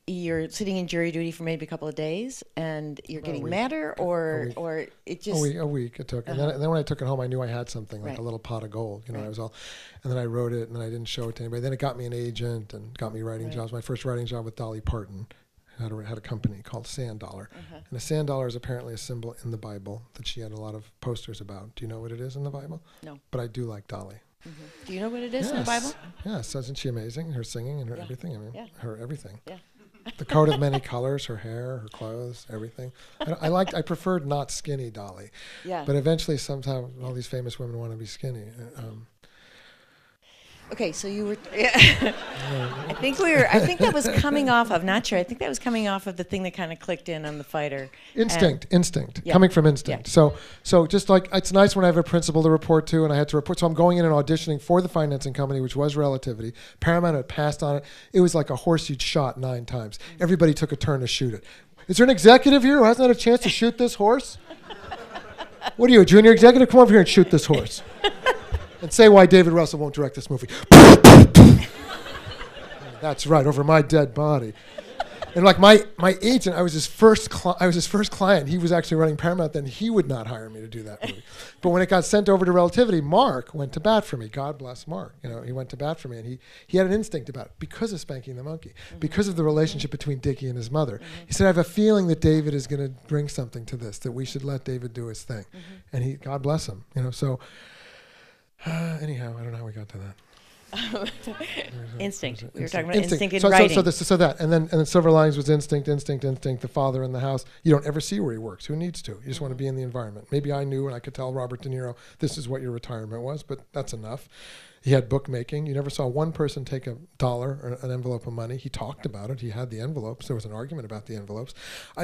you're sitting in jury duty for maybe a couple of days, and you're getting madder, or it just... A week it took. And then when I took it home, I knew I had something, like a little pot of gold. You know, I was all... And then I wrote it, and then I didn't show it to anybody. Then it got me an agent and got me writing jobs. My first writing job with Dolly Parton. Had a company called Sand Dollar. And a sand dollar is apparently a symbol in the Bible that she had a lot of posters about. Do you know what it is in the Bible? No. But I do like Dolly. Do you know what it is in the Bible? Yes, isn't she amazing? Her singing and her everything. I mean, her everything. Yeah. The coat of many colors, her hair, her clothes, everything. I preferred not skinny Dolly. Yeah. But eventually, sometime, all these famous women want to be skinny. Okay, so you were. I think that was coming off of. Not sure. I think that was coming off of the thing that kind of clicked in on The Fighter. Instinct, coming from instinct. So just like it's nice when I have a principal to report to, and I had to report. So I'm going in and auditioning for the financing company, which was Relativity. Paramount had passed on it. It was like a horse you'd shot 9 times. Everybody took a turn to shoot it. Is there an executive here who hasn't had a chance to shoot this horse? What are you, a junior executive? Come over here and shoot this horse. And say why David Russell won't direct this movie. That's right, over my dead body. And like my agent, I was his first client. He was actually running Paramount then. He would not hire me to do that movie. But when it got sent over to Relativity, Mark went to bat for me. God bless Mark. You know, he went to bat for me, and he had an instinct about it because of Spanking the Monkey, because of the relationship between Dickie and his mother. He said, I have a feeling that David is going to bring something to this, that we should let David do his thing. And God bless him. You know, so. Anyhow, I don't know how we got to that. Instinct. We were talking about instinct in writing. And then Silver Linings was instinct, the father in the house. You don't ever see where he works. Who needs to? You just want to be in the environment. Maybe I knew and I could tell Robert De Niro, this is what your retirement was, but that's enough. He had bookmaking. You never saw one person take $1 or an envelope of money. He talked about it. He had the envelopes. There was an argument about the envelopes.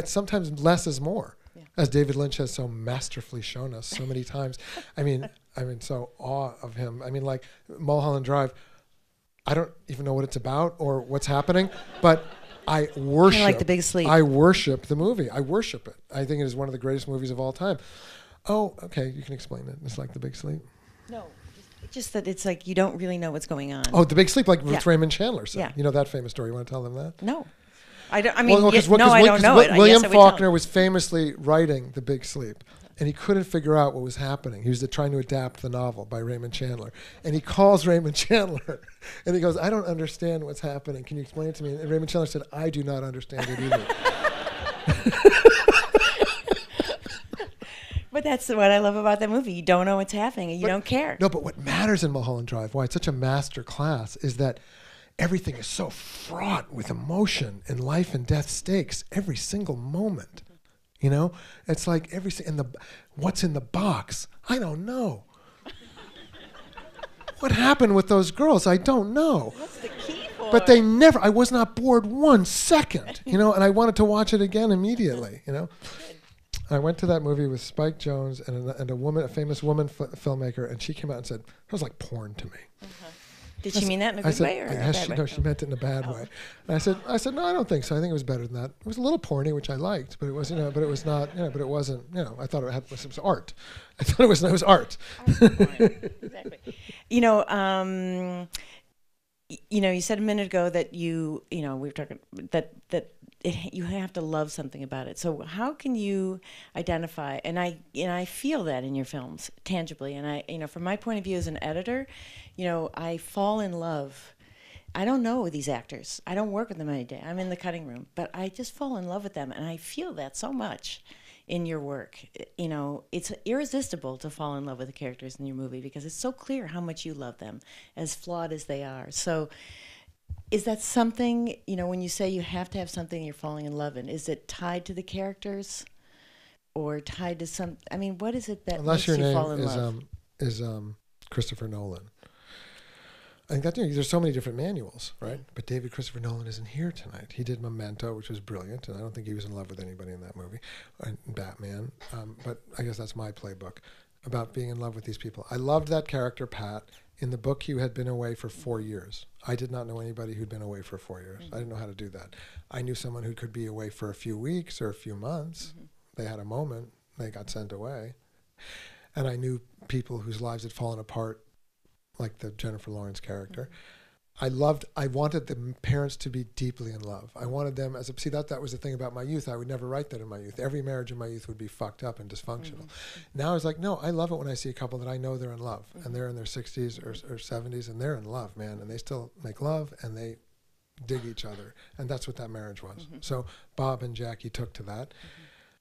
Sometimes less is more, as David Lynch has so masterfully shown us so many times. I mean, so awe of him. I mean, like Mulholland Drive, I don't even know what it's about or what's happening, but I worship. Like The Big Sleep. I worship the movie. I worship it. I think it is one of the greatest movies of all time. Oh, okay, you can explain it. It's like The Big Sleep. No, just that it's like you don't really know what's going on. Oh, The Big Sleep, like Raymond Chandler said. Yeah. You know that famous story. You want to tell them that? No. I don't know it. William Faulkner was famously writing The Big Sleep. And he couldn't figure out what was happening. He was trying to adapt the novel by Raymond Chandler. And he calls Raymond Chandler. And he goes, I don't understand what's happening. Can you explain it to me? And Raymond Chandler said, I do not understand it either. But that's what I love about that movie. You don't know what's happening and you don't care. No, but what matters in Mulholland Drive, why it's such a master class, is that everything is so fraught with emotion and life and death stakes every single moment. You know, it's like what's in the box? I don't know. What happened with those girls? I don't know. What's the key for? But I was not bored 1 second, you know, and I wanted to watch it again immediately, you know. I went to that movie with Spike Jonze and a famous woman filmmaker, and she came out and said, it was like porn to me. Did she mean that in a good way or a bad way? No, she meant it in a bad way. And I said, no, I don't think so. I think it was better than that. It was a little porny, which I liked, but it was, but it was not, but it wasn't, I thought it was art. I thought it was art. Exactly. You said a minute ago that we were talking that you have to love something about it. So how can you identify? And I feel that in your films tangibly. And from my point of view as an editor, I fall in love I don't know these actors. I don't work with them any day. I'm in the cutting room, but I just fall in love with them, and I feel that so much in your work. You know, it's irresistible to fall in love with the characters in your movie because it's so clear how much you love them, as flawed as they are. So is that something, you know, when you say you have to have something you're falling in love in, is it tied to the characters or tied to some, I mean, what is it that Unless makes your you fall name in love? is Christopher Nolan. I think that there's so many different manuals, right? But David Christopher Nolan isn't here tonight. He did Memento, which was brilliant, and I don't think he was in love with anybody in that movie, and Batman. But I guess that's my playbook about being in love with these people. I loved that character, Pat. In the book, he had been away for 4 years. I did not know anybody who'd been away for 4 years. I didn't know how to do that. I knew someone who could be away for a few weeks or a few months. They had a moment. They got sent away. And I knew people whose lives had fallen apart, like the Jennifer Lawrence character. I wanted the parents to be deeply in love. I wanted them that was the thing about my youth. I would never write that in my youth. Every marriage in my youth would be fucked up and dysfunctional. Now it's like, no, I love it when I see a couple that I know they're in love and they're in their 60s or 70s and they're in love, man. And they still make love and they dig each other. And that's what that marriage was. So Bob and Jackie took to that.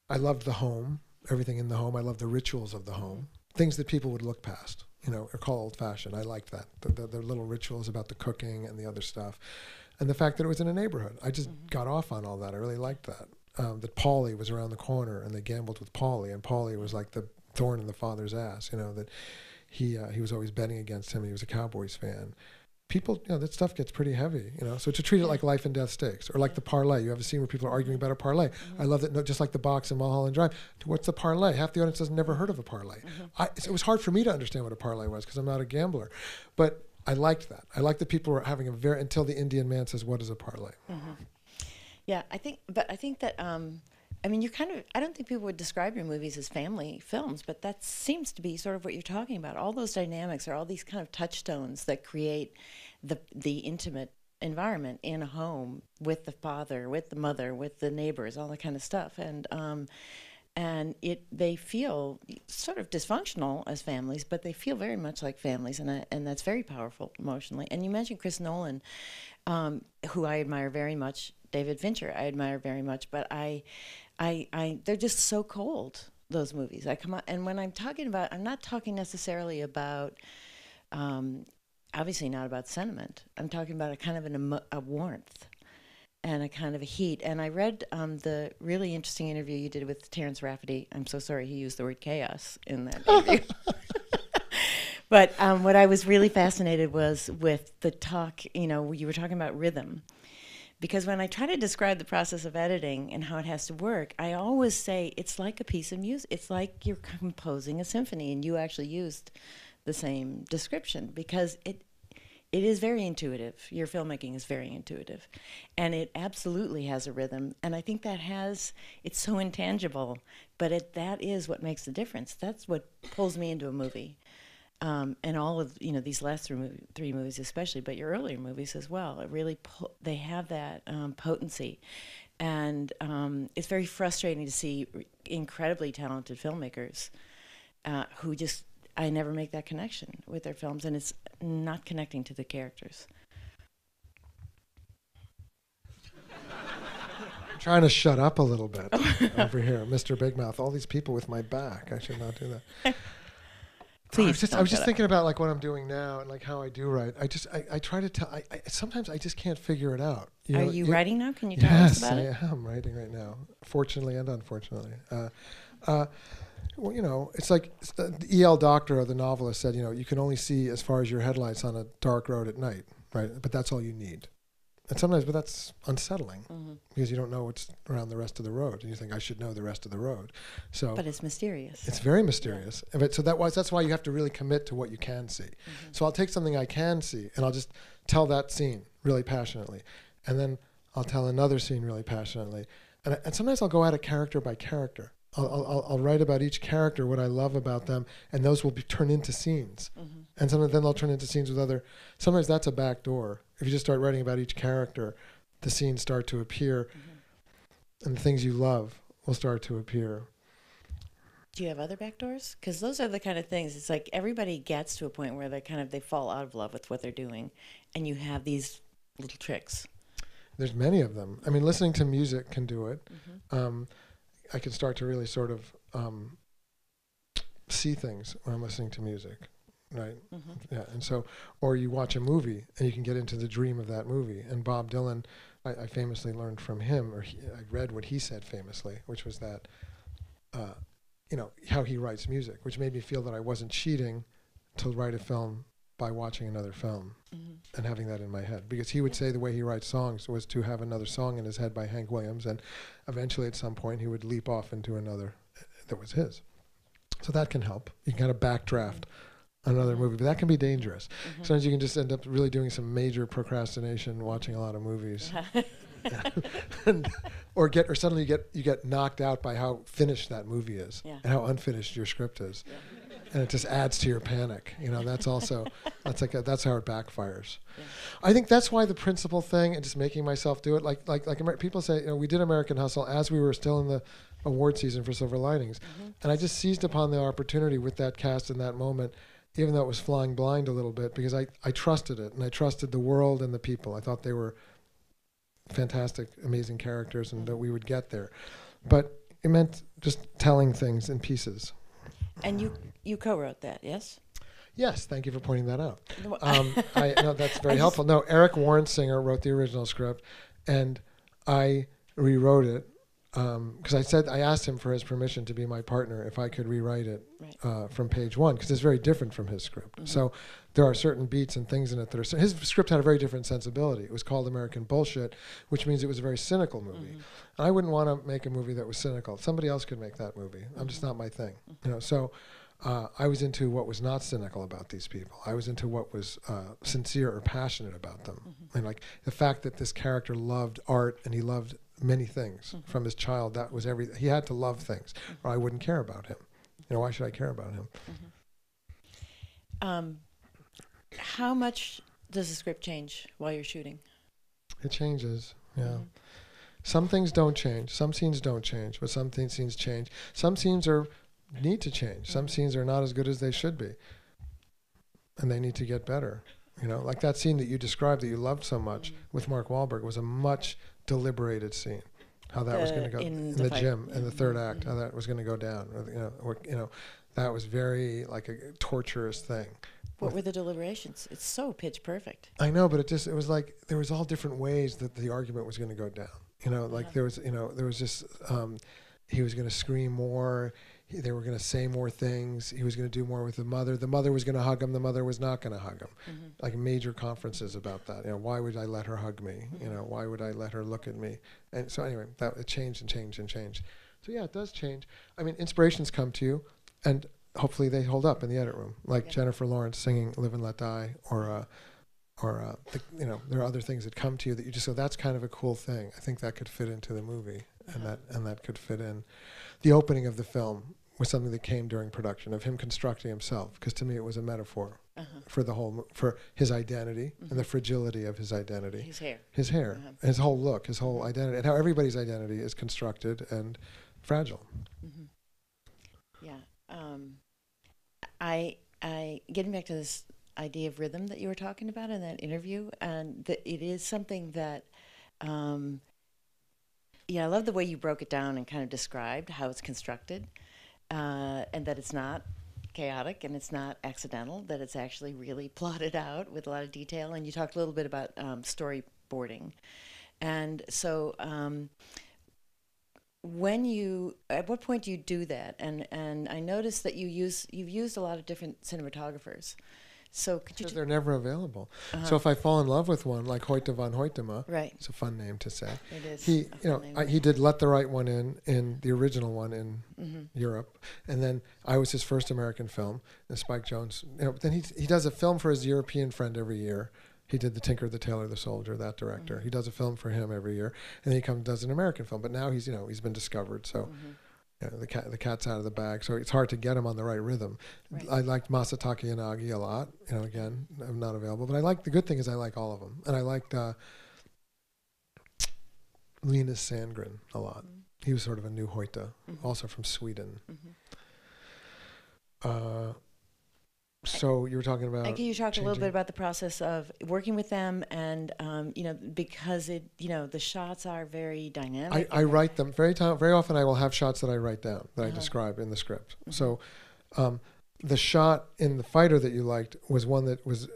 I loved the home, everything in the home. I loved the rituals of the home, things that people would look past. You know, or call old-fashioned. I liked that. The little rituals about the cooking and the other stuff. And the fact that it was in a neighborhood. I just got off on all that. I really liked that. That Paulie was around the corner and they gambled with Paulie. And Paulie was like the thorn in the father's ass, you know, that he was always betting against him. He was a Cowboys fan. People, you know, that stuff gets pretty heavy, you know. So to treat it like life and death stakes, or like the parlay. You have a scene where people are arguing about a parlay. I love that, just like the box in Mulholland Drive. What's the parlay? Half the audience has never heard of a parlay. It was hard for me to understand what a parlay was because I'm not a gambler. But I liked that. I liked that people were having until the Indian man says, what is a parlay? Yeah, I think that, I mean, I don't think people would describe your movies as family films, but that seems to be sort of what you're talking about. All those dynamics are all these kind of touchstones that create the intimate environment in a home with the father, with the mother, with the neighbors, all that kind of stuff. And they feel sort of dysfunctional as families, but they feel very much like families, and that's very powerful emotionally. And you mentioned Chris Nolan, who I admire very much. David Fincher, I admire very much, but they're just so cold, those movies. I come out, and when I'm talking about, I'm not talking necessarily about, obviously not about sentiment. I'm talking about a kind of a warmth and a kind of a heat. And I read the really interesting interview you did with Terrence Rafferty. I'm so sorry he used the word chaos in that interview. But what I was really fascinated was with the talk, you know, you were talking about rhythm. Because when I try to describe the process of editing and how it has to work, I always say it's like a piece of music. It's like you're composing a symphony, and you actually used the same description because it is very intuitive. Your filmmaking is very intuitive, and it absolutely has a rhythm. And I think it's so intangible, but that is what makes the difference. That's what pulls me into a movie. And all of, you know, these last three movies especially, but your earlier movies as well, it really they have that potency. And it's very frustrating to see incredibly talented filmmakers who I never make that connection with their films, and it's not connecting to the characters. I'm trying to shut up a little bit over here, Mr. Big Mouth. All these people with my back. I should not do that. Please, I was just thinking about like what I'm doing now and like how I do write. I try to tell. Sometimes I just can't figure it out. Are you writing now? Can you tell us about it? Yes, I am writing right now. Fortunately and unfortunately. Well, you know, it's like E.L. Doctorow, the novelist, said, you know, you can only see as far as your headlights on a dark road at night, right? But that's all you need. And sometimes, but that's unsettling because you don't know what's around the rest of the road, and you think I should know the rest of the road. So, but it's mysterious. It's very mysterious. Yeah. But so that's why you have to really commit to what you can see. So I'll take something I can see, and I'll just tell that scene really passionately, and then I'll tell another scene really passionately, and sometimes I'll go at it character by character. I'll write about each character, what I love about them, and those will turn into scenes. And then they'll turn into scenes with other. Sometimes that's a back door. If you just start writing about each character, the scenes start to appear, and the things you love will start to appear. Do you have other back doors? Because those are the kind of things. It's like everybody gets to a point where they fall out of love with what they're doing, and you have these little tricks? There's many of them. I mean, listening to music can do it. Mm-hmm. I can start to really sort of see things when I'm listening to music, right? Mm-hmm. Yeah, and so, or you watch a movie and you can get into the dream of that movie. And Bob Dylan, I famously learned from him, or I read what he said famously, which was that, how he writes music, which made me feel that I wasn't cheating to write a film by watching another film and having that in my head. Because he would say the way he writes songs was to have another song in his head by Hank Williams, and eventually at some point he would leap off into another that was his. So that can help. You can kind of backdraft another movie, but that can be dangerous. Sometimes you can just end up really doing some major procrastination watching a lot of movies. or suddenly you get knocked out by how finished that movie is and how unfinished your script is. Yeah. And it just adds to your panic. That's also that's how it backfires. Yeah. I think that's why the principal thing and just making myself do it, like people say, we did American Hustle as we were still in the award season for Silver Linings, and I just seized upon the opportunity with that cast in that moment, even though it was flying blind a little bit, because I trusted it and I trusted the world and the people. I thought they were fantastic, amazing characters, and that we would get there. But it meant just telling things in pieces. And you co-wrote that, yes? Yes, thank you for pointing that out. No, that's very helpful. No, Eric Warrensinger wrote the original script, and I rewrote it because I asked him for his permission to be my partner if I could rewrite it from page one, because it's very different from his script. So there are certain beats and things in it that are... His script had a very different sensibility. It was called American Bullshit, which means it was a very cynical movie. And I wouldn't want to make a movie that was cynical. Somebody else could make that movie. I'm just not my thing. So I was into what was not cynical about these people. I was into what was sincere or passionate about them. And like the fact that this character loved art and he loved many things from his child, that was everything. He had to love things or I wouldn't care about him. Why should I care about him? How much does the script change while you're shooting? It changes, yeah. Some things don't change. Some scenes don't change, but some scenes change. Some scenes need to change. Some scenes are not as good as they should be, and they need to get better. Like that scene that you described that you loved so much with Mark Wahlberg was a much deliberated scene. How that was going to go in the gym in the third act. How that was going to go down. That was very like a torturous thing. What were the deliberations? It's so pitch perfect. I know, but it was like there was all different ways that the argument was going to go down. There was just he was going to scream more. They were going to say more things. He was going to do more with the mother. The mother was going to hug him. The mother was not going to hug him. Like major conferences about that. Why would I let her hug me? Why would I let her look at me? And so anyway, it changed and changed and changed. So yeah, it does change. I mean, inspirations come to you, and hopefully they hold up in the edit room, like Jennifer Lawrence singing "Live and Let Die," or there are other things that come to you that you just go, that's kind of a cool thing. I think that could fit into the movie, and that could fit in. The opening of the film was something that came during production of him constructing himself, because to me it was a metaphor for the whole for his identity and the fragility of his identity. His hair, his whole look, his whole identity, and how everybody's identity is constructed and fragile. Yeah. I getting back to this idea of rhythm that you were talking about in that interview, and that it is something that I love the way you broke it down and kind of described how it's constructed, and that it's not chaotic and it's not accidental, that it's actually really plotted out with a lot of detail. And you talked a little bit about storyboarding, and so at what point do you do that? And I noticed that you've used a lot of different cinematographers. So could you? They're never available. So if I fall in love with one, like Hoyte van Hoytema, it's a fun name to say. It is. He did Let the Right One in the original one in Europe, and then I was his first American film. And Spike Jonze. Then he does a film for his European friend every year. He did The Tinker, the Tailor, the Soldier. That director. He does a film for him every year, and then he comes and does an American film. But now he's been discovered. So. The cat's out of the bag, so it's hard to get him on the right rhythm. Right. I liked Masataka Yanagi a lot. Again, I'm not available, but the good thing is I like all of them, and I liked Linus Sandgren a lot. He was sort of a new Hoyte, also from Sweden. So you were talking about. And can you talk a little changing- bit about the process of working with them, and because the shots are very dynamic. I write them very often. I will have shots that I write down that I describe in the script. Mm-hmm. So, the shot in The Fighter that you liked was one that was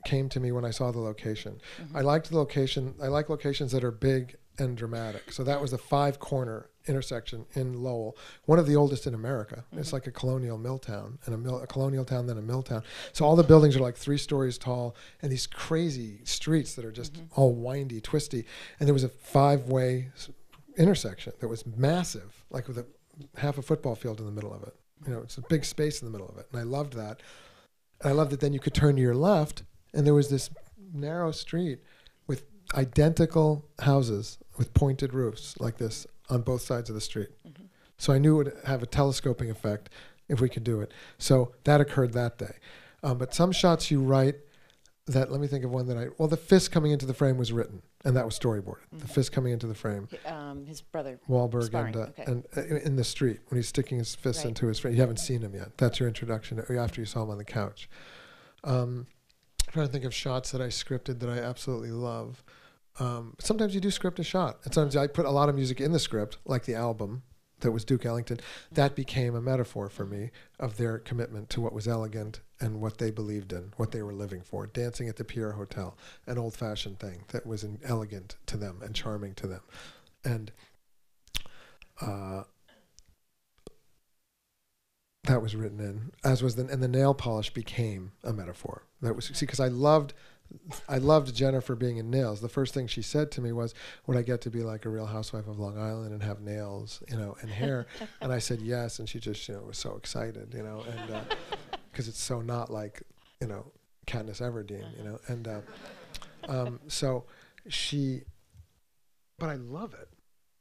came to me when I saw the location. Mm-hmm. I liked the location. I like locations that are big and dramatic. So that was a 5-corner intersection in Lowell, one of the oldest in America. Mm-hmm. It's like a colonial mill town, and a colonial town, then a mill town. So all the buildings are like 3 stories tall, and these crazy streets that are just all windy, twisty. And there was a 5-way intersection that was massive, like with half a football field in the middle of it. It's a big space in the middle of it, and I loved that. And I loved that then you could turn to your left, and there was this narrow street with identical houses with pointed roofs like this on both sides of the street. Mm-hmm. So I knew it would have a telescoping effect if we could do it. So that occurred that day. But some shots you write that, let me think of one that the fist coming into the frame was written, and that was storyboarded. The fist coming into the frame. His brother. Wahlberg sparring, and in the street when he's sticking his fist into his frame. You haven't seen him yet. That's your introduction after you saw him on the couch. I'm trying to think of shots that I scripted that I absolutely love. Sometimes you do script a shot. And sometimes I put a lot of music in the script, like the album that was Duke Ellington. That became a metaphor for me of their commitment to what was elegant and what they believed in, what they were living for. Dancing at the Pierre Hotel, an old-fashioned thing that was elegant to them and charming to them. And that was written in, as was and the nail polish became a metaphor. That was, because I loved Jennifer being in nails. The first thing she said to me was, would I get to be like a Real Housewife of Long Island and have nails, and hair? And I said yes, and she just, was so excited, and because it's so not like, Katniss Everdeen, and so she, but I love it.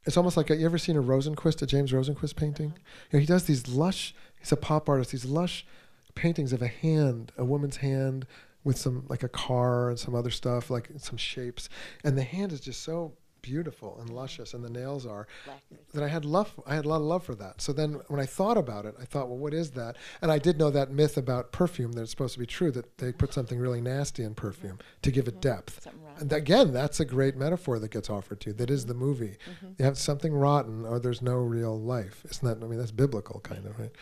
It's almost like, you ever seen a James Rosenquist painting? He does these lush, he's a pop artist, these lush paintings of a woman's hand, with some, like a car and some other stuff, like some shapes. And the hand is just so beautiful and luscious, and the nails are, that I had a lot of love for that. So then when I thought about it, I thought, well, what is that? And I did know that myth about perfume, that it's supposed to be true, that they put something really nasty in perfume to give it depth. And again, that's a great metaphor that gets offered to you. That is the movie. You have something rotten, or there's no real life. Isn't that, that's biblical kind of, right?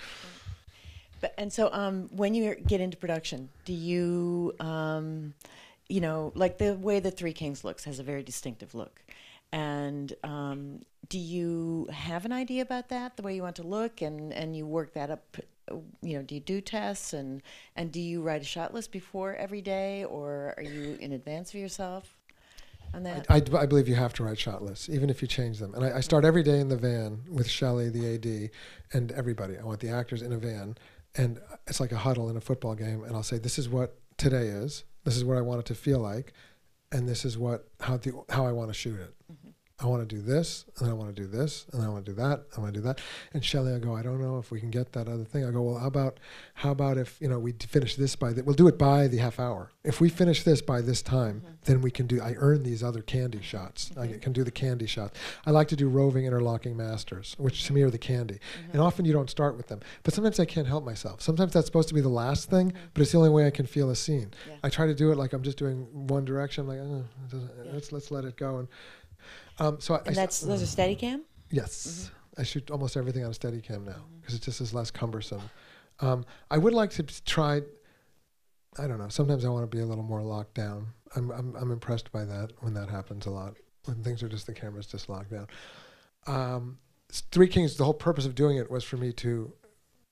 And so when you get into production, do you, like the way the Three Kings looks has a very distinctive look. And do you have an idea about that, the way you want to look, and you work that up? Do you do tests, and do you write a shot list before every day, or are you in advance for yourself on that? I believe you have to write shot lists, even if you change them. And I start every day in the van with Shelley, the AD, and everybody. I want the actors in a van. And it's like a huddle in a football game, and I'll say, this is what today is, this is what I want it to feel like, and this is how I want to shoot it. Mm-hmm. I want to do this, and I want to do this, and I want to do that, I want to do that. And Shelley, I go, I don't know if we can get that other thing. I go, well, how about if, we finish this we'll do it by the half hour. If we finish this by this time, then we can I earn these other candy shots. I can do the candy shots. I like to do roving interlocking masters, which to me are the candy. And often you don't start with them. But sometimes I can't help myself. Sometimes that's supposed to be the last thing, but it's the only way I can feel a scene. Yeah. I try to do it like I'm just doing one direction. I'm like, let's let it go. And those are Steadicam? Yes. I shoot almost everything on a Steadicam now because it just is less cumbersome. I would like to try, I don't know, sometimes I want to be a little more locked down. I'm impressed by that when that happens a lot, when things are just, the camera's just locked down. Three Kings, the whole purpose of doing it was for me to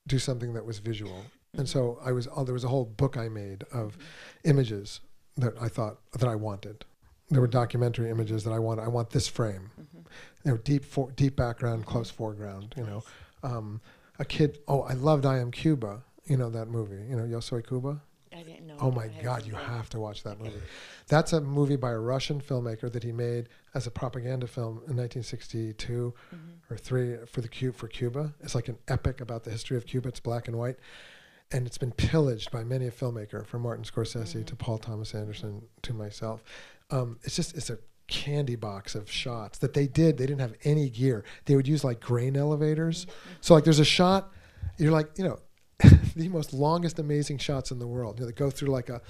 do something that was visual. And so there was a whole book I made of images that I thought, that I wanted. There were documentary images that I want this frame. They were deep background, close foreground, a kid, I loved I Am Cuba, that movie, Yo Soy Cuba? I didn't know. Oh my God, you have to watch that movie. That's a movie by a Russian filmmaker that he made as a propaganda film in 1962 or 3 for Cuba. It's like an epic about the history of Cuba. It's black and white. And it's been pillaged by many a filmmaker, from Martin Scorsese to Paul Thomas Anderson to myself. It's a candy box of shots that they didn't have any gear. They would use like grain elevators. So like there's a shot, you're like, the most longest, amazing shots in the world. You know, they go through like a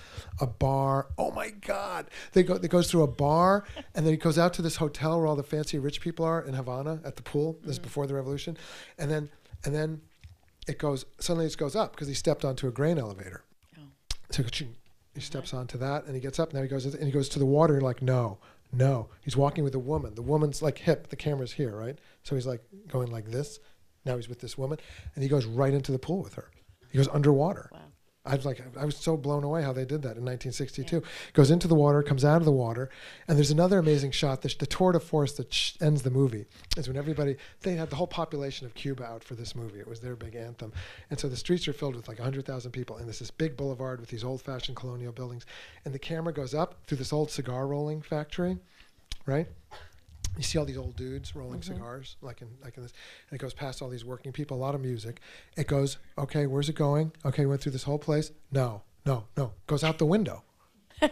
bar. Oh my God! It goes through a bar, and then it goes out to this hotel where all the fancy rich people are in Havana at the pool. This is before the revolution, and then it goes suddenly. It goes up because he stepped onto a grain elevator. Oh. So he steps onto that, and he gets up. Now he goes to the water. You're like, no. He's walking with a woman. The woman's like hip. The camera's here, right? So he's like going like this. Now he's with this woman, and he goes right into the pool with her. He goes underwater. Wow. I was so blown away how they did that in 1962. Yeah. Goes into the water, comes out of the water, and there's another amazing shot. The tour de force that ends the movie is when they had the whole population of Cuba out for this movie. It was their big anthem. And so the streets are filled with like 100,000 people, and there's this big boulevard with these old-fashioned colonial buildings, and the camera goes up through this old cigar rolling factory, right? You see all these old dudes rolling cigars, like in this, and it goes past all these working people, a lot of music. It goes, okay, where's it going? Okay, went through this whole place. No. Goes out the window. And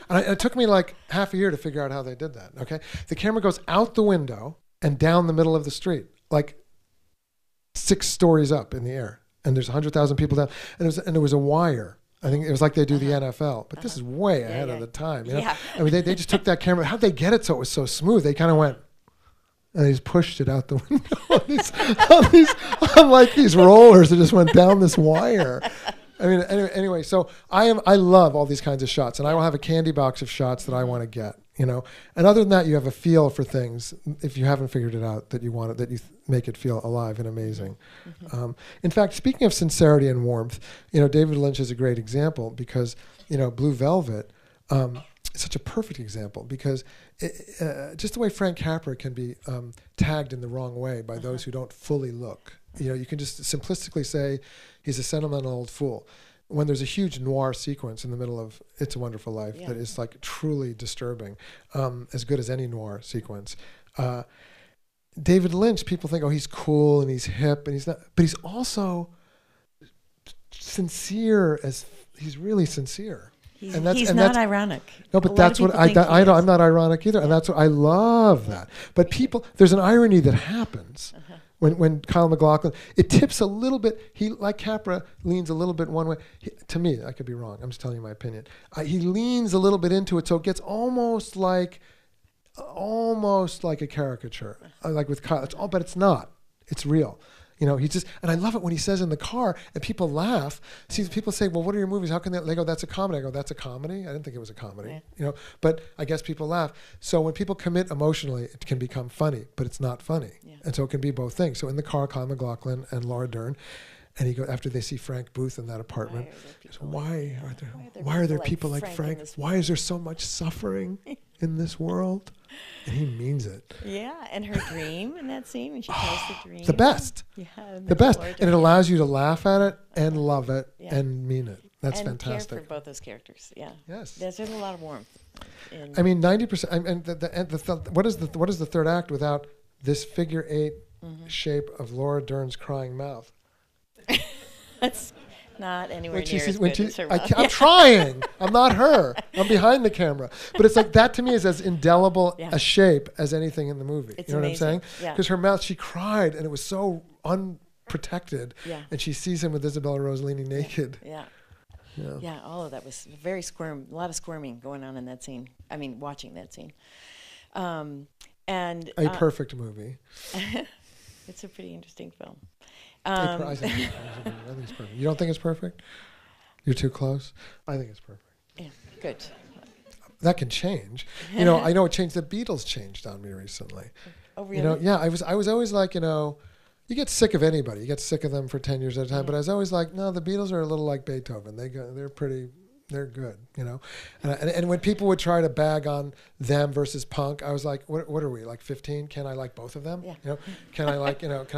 it took me like half a year to figure out how they did that, okay? The camera goes out the window and down the middle of the street, like 6 stories up in the air. And there's 100,000 people down. And there was a wire. I think it was like they do the NFL, but this is way ahead of the time. You know? Yeah. I mean, they just took that camera. How'd they get it so it was so smooth? They kind of went, and they just pushed it out the window on like these rollers that just went down this wire. I mean, anyway, so I love all these kinds of shots, and I will have a candy box of shots that I want to get, you know. And other than that, you have a feel for things if you haven't figured it out that you want it, that you make it feel alive and amazing. In fact, speaking of sincerity and warmth, you know, David Lynch is a great example because, you know, Blue Velvet is such a perfect example because just the way Frank Capra can be tagged in the wrong way by those who don't fully look. You know, you can just simplistically say he's a sentimental old fool. When there's a huge noir sequence in the middle of It's a Wonderful Life that is like truly disturbing, as good as any noir sequence. David Lynch, people think, oh, he's cool and he's hip and he's not, but he's also sincere he's really sincere. He's not ironic. No, but that's what I'm not ironic either. Yeah. And that's what I love that. But there's an irony that happens. When Kyle MacLachlan, it tips a little bit. He, like Capra, leans a little bit one way. To me, I could be wrong. I'm just telling you my opinion. He leans a little bit into it, so it gets almost like a caricature, like with Kyle. But it's not. It's real. You know, and I love it when he says in the car, and people laugh. See, people say, well, what are your movies? How can they go, that's a comedy. I go, that's a comedy? I didn't think it was a comedy. Yeah. You know, but I guess people laugh. So when people commit emotionally, it can become funny, but it's not funny. Yeah. And so it can be both things. So in the car, Kyle MacLachlan and Laura Dern, and he goes, after they see Frank Booth in that apartment, why are there people like Frank? Why is there so much suffering in this world? And he means it. Yeah, and her dream in that scene, when she tells the dream. The best. Yeah, the best. And it allows you to laugh at it and love it and mean it. That's fantastic. Care for both those characters. Yeah. Yes. There's a lot of warmth. I mean, 90%. And what is the third act without this figure 8 shape of Laura Dern's crying mouth? That's not anywhere near as good as her mouth. I'm trying. I'm not her. I'm behind the camera. But it's like that to me is as indelible a shape as anything in the movie. It's you know amazing. What I'm saying? Because her mouth, she cried, and it was so unprotected. Yeah. And she sees him with Isabella Rossellini naked. Yeah. Yeah, all of that was a lot of squirming going on in that scene. I mean, watching that scene. And a perfect movie. It's a pretty interesting film. I think it's perfect. You don't think it's perfect? You're too close? I think it's perfect. Yeah, good. That can change. You know, I know it changed. The Beatles changed on me recently. Oh, really? You know, yeah, I was always like, you know, you get sick of anybody. You get sick of them for 10 years at a time. But I was always like, no, the Beatles are a little like Beethoven. They're good, you know. And when people would try to bag on them versus punk, I was like, what are we, like 15? Can I like both of them? Yeah. You know, can I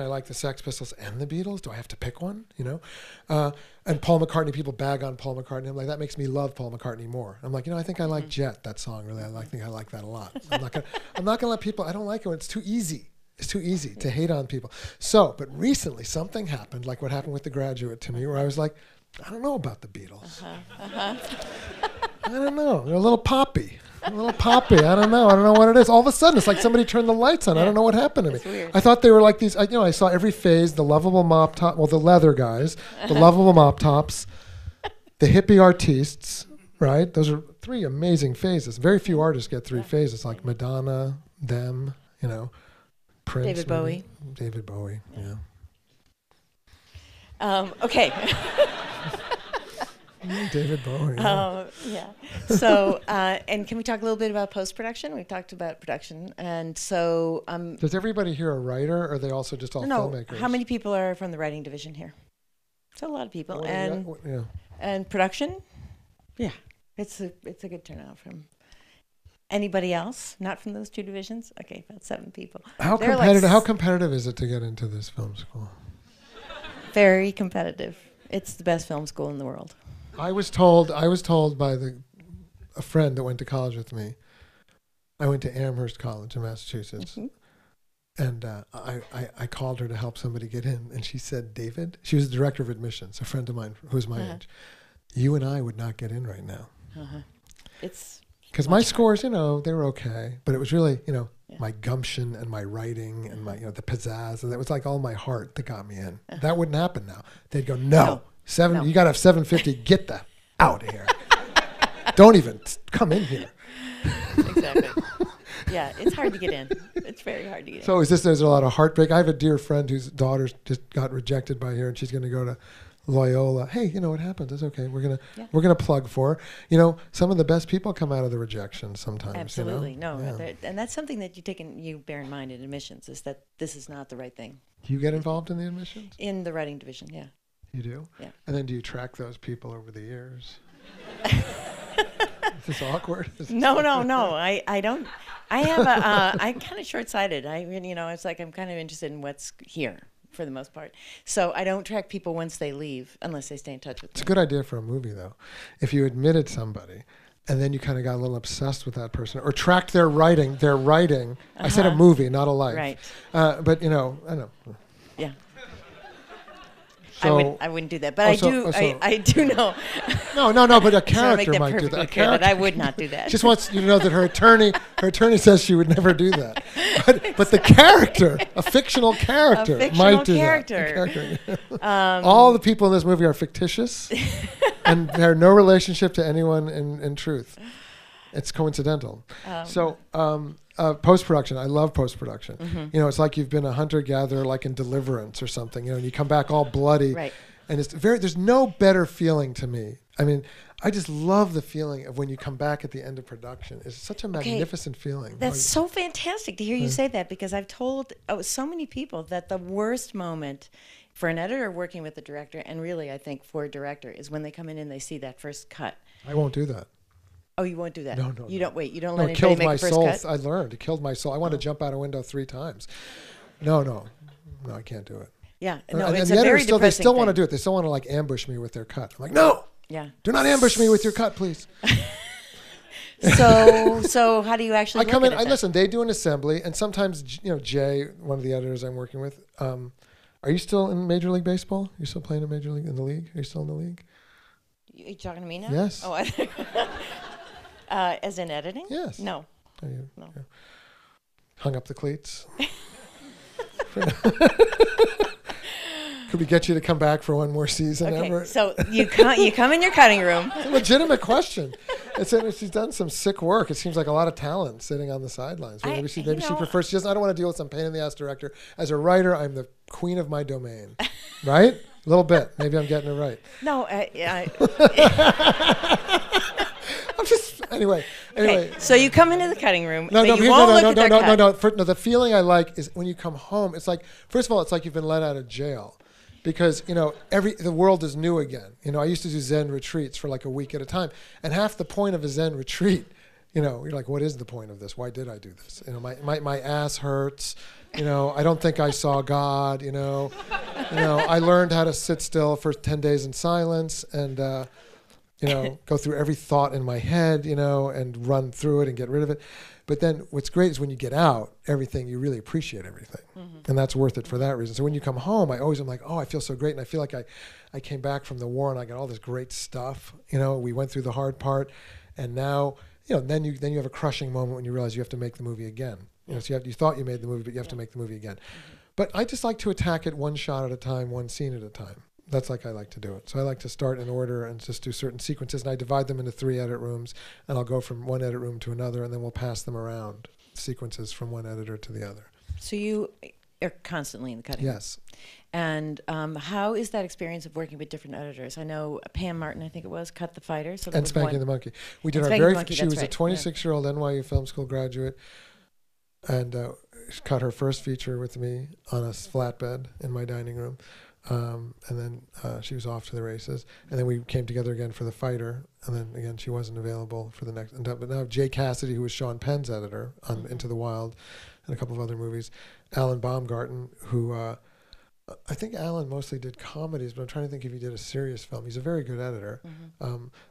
like the Sex Pistols and the Beatles? Do I have to pick one? You know, and Paul McCartney, people bag on Paul McCartney. I'm like, that makes me love Paul McCartney more. I'm like, you know, I think I like Jet, that song. Really, I think I like that a lot. I'm not gonna let people. I don't like it when it's too easy. It's too easy to hate on people. So, but recently something happened, like what happened with The Graduate to me, where I was like, I don't know about the Beatles. I don't know. They're a little poppy. I don't know what it is. All of a sudden, it's like somebody turned the lights on. I don't know what happened to me. It's weird. I thought they were like these. I saw every phase: the lovable mop top, well, the leather guys, the lovable mop tops, the hippie artistes. Right? Those are 3 amazing phases. Very few artists get 3 phases, like Madonna, them, Prince, David Bowie. David Bowie. Yeah. Okay. David Bowie. Yeah. So, and can we talk a little bit about post-production? We talked about production, and so does everybody here a writer, or are they also just all filmmakers? How many people are from the writing division here? So a lot of people, and production. Yeah, it's a good turnout from. Anybody else not from those 2 divisions? Okay, about 7 people. How competitive is it to get into this film school? Very competitive. It's the best film school in the world. I was told by a friend that went to college with me. I went to Amherst College in Massachusetts, and I called her to help somebody get in, and she said, "David," she was the director of admissions, a friend of mine who was my age. "You and I would not get in right now." It's because my scores, they were okay, but it was really, my gumption and my writing and my, the pizzazz, and that was like all my heart that got me in. That wouldn't happen now. They'd go, no. You got to have 750. Get the out of here. Don't even come in here. Exactly. Yeah, it's hard to get in. It's very hard to get in. So there's a lot of heartbreak. I have a dear friend whose daughter just got rejected by here, and she's going to go to Loyola. Hey, what happens? It's okay. We're gonna plug for. Some of the best people come out of the rejection sometimes. Absolutely, and that's something that you bear in mind in admissions, is that this is not the right thing. Do you get involved in the admissions? In the writing division, yeah. You do? Yeah. And then do you track those people over the years? Is this awkward? No. I don't. I have I'm kind of short-sighted. It's like I'm kind of interested in what's here, for the most part. So I don't track people once they leave, unless they stay in touch with me. It's a good idea for a movie, though. If you admitted somebody, and then you kind of got a little obsessed with that person, or tracked their writing. I said a movie, not a life. Right. But, I know. Yeah. So, I wouldn't do that, but I do know. No, but a character might do that. But I would not do that. Just wants you to know that her attorney says she would never do that. But the character, a fictional character, might do that. All the people in this movie are fictitious, and they have no relationship to anyone in truth. It's coincidental. Post-production, I love post-production. Mm-hmm. It's like you've been a hunter-gatherer, like in Deliverance or something, and you come back all bloody. Right. And there's no better feeling to me. I mean, I just love the feeling of when you come back at the end of production. It's such a magnificent feeling. That's so fantastic to hear you say that, because I've told so many people that the worst moment for an editor working with the director, and really I think for a director, is when they come in and they see that first cut. I won't do that. Oh, you won't do that? No. You don't let anybody make a first cut? I learned. It killed my soul. I wanted to jump out a window 3 times. No, I can't do it. Yeah, it's a very depressing thing. They still want to do it. They still want to ambush me with their cut. I'm like, no. Yeah. Do not ambush me with your cut, please. So how do you actually? I come in. I listen. They do an assembly, and sometimes Jay, one of the editors I'm working with. Are you still in Major League Baseball? Are you still playing in Major League in the league? Are you still in the league? Are you talking to me now? Yes. Oh, as in editing? Yes. No. No. Hung up the cleats. Could we get you to come back for one more season ever? So you come in your cutting room. It's a legitimate question. She's done some sick work. It seems like a lot of talent sitting on the sidelines. Maybe she prefers. She doesn't. I don't want to deal with some pain in the ass director. As a writer, I'm the queen of my domain. Right? A little bit. Maybe I'm getting it right. No. Anyway. So you come into the cutting room. No. The feeling I like is when you come home. It's like, first of all, it's like you've been let out of jail, because the world is new again. I used to do Zen retreats for like a week at a time, and half the point of a Zen retreat, you're like, what is the point of this? Why did I do this? My ass hurts. I don't think I saw God. I learned how to sit still for 10 days in silence and. Go through every thought in my head, and run through it and get rid of it. But then what's great is when you get out, you really appreciate everything. Mm-hmm. And that's worth it for that reason. So when you come home, I always am like, oh, I feel so great. And I feel like I came back from the war and I got all this great stuff. We went through the hard part. And now, then you have a crushing moment when you realize you have to make the movie again. So you thought you made the movie, but you have to make the movie again. But I just like to attack it one shot at a time, one scene at a time. That's like I like to do it. So I like to start in order and just do certain sequences, and I divide them into 3 edit rooms, and I'll go from one edit room to another, and then we'll pass them around, sequences from one editor to the other. So you are constantly in the cutting room. Yes. And how is that experience of working with different editors? I know Pam Martin, I think it was, cut The Fighter. So and Spanking the Monkey. We did she was a 26-year-old NYU film school graduate, and cut her first feature with me on a flatbed in my dining room. And then she was off to the races. And then we came together again for The Fighter. And then again, she wasn't available for the next. But now Jay Cassidy, who was Sean Penn's editor on Into the Wild and a couple of other movies. Alan Baumgarten, who I think Alan mostly did comedies, but I'm trying to think if he did a serious film. He's a very good editor.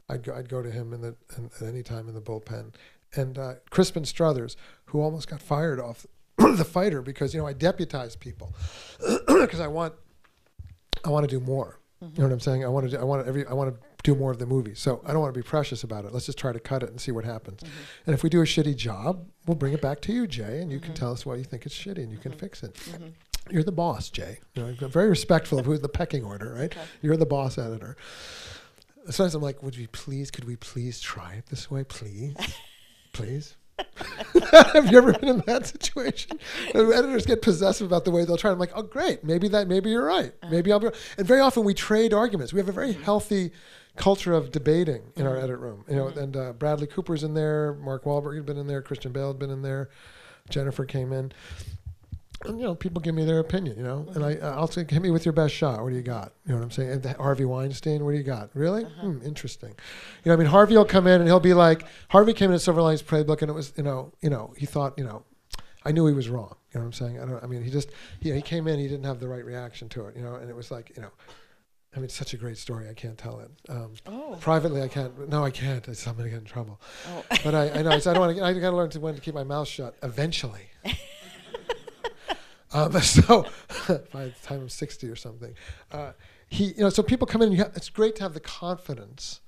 I'd go to him at any time in the bullpen. And Crispin Struthers, who almost got fired off The Fighter because I deputize people because I want to do more. You know what I'm saying? I want to do more of the movie. So I don't want to be precious about it. Let's just try to cut it and see what happens. And if we do a shitty job, we'll bring it back to you, Jay, and you can tell us why you think it's shitty, and you can fix it. You're the boss, Jay. I'm very respectful of who's the pecking order, right? Okay. You're the boss editor. Sometimes I'm like, could we please try it this way, please? Please? Have you ever been in that situation? Editors get possessive about the way they'll try. I'm like, oh, great. Maybe you're right. Maybe I'll be right. And very often we trade arguments. We have a very healthy culture of debating in our edit room. And Bradley Cooper's in there. Mark Wahlberg had been in there. Christian Bale had been in there. Jennifer came in. And, people give me their opinion, and I'll say, hit me with your best shot. What do you got? You know what I'm saying? And Harvey Weinstein, what do you got? Really? Interesting. Harvey will come in and he'll be like, Harvey came in at Silver Linings Playbook, and it was, he thought, I knew he was wrong. You know what I'm saying? He came in, he didn't have the right reaction to it, and it was like, it's such a great story. I can't tell it. Privately, I can't. No, I can't. I'm going to get in trouble. But I know. I don't want to. I got to learn when to keep my mouth shut. Eventually. So by the time I'm 60 or something, so people come in and it's great to have the confidence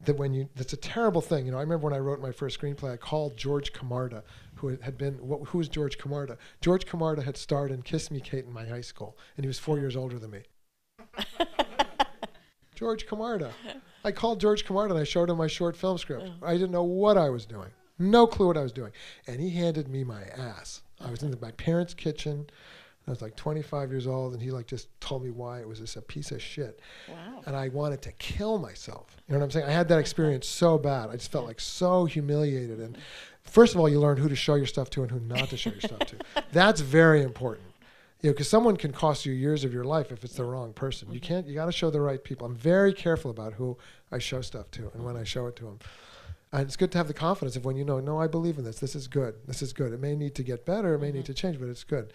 that that's a terrible thing. I remember when I wrote my first screenplay, I called George Camarda, who was George Camarda? George Camarda had starred in Kiss Me, Kate in my high school, and he was 4 years older than me. George Camarda. I called George Camarda and I showed him my short film script. I didn't know what I was doing. No clue what I was doing. And he handed me my ass. I was in my parents' kitchen. I was like 25 years old, and he just told me why it was just a piece of shit. Wow. And I wanted to kill myself. You know what I'm saying? I had that experience so bad. I just felt like so humiliated. And first of all, you learn who to show your stuff to and who not to show your stuff to. That's very important. Because someone can cost you years of your life if it's the wrong person. You got to show the right people. I'm very careful about who I show stuff to and when I show it to them. And it's good to have the confidence of when no, I believe in this. This is good. This is good. It may need to get better. It may need to change, but it's good.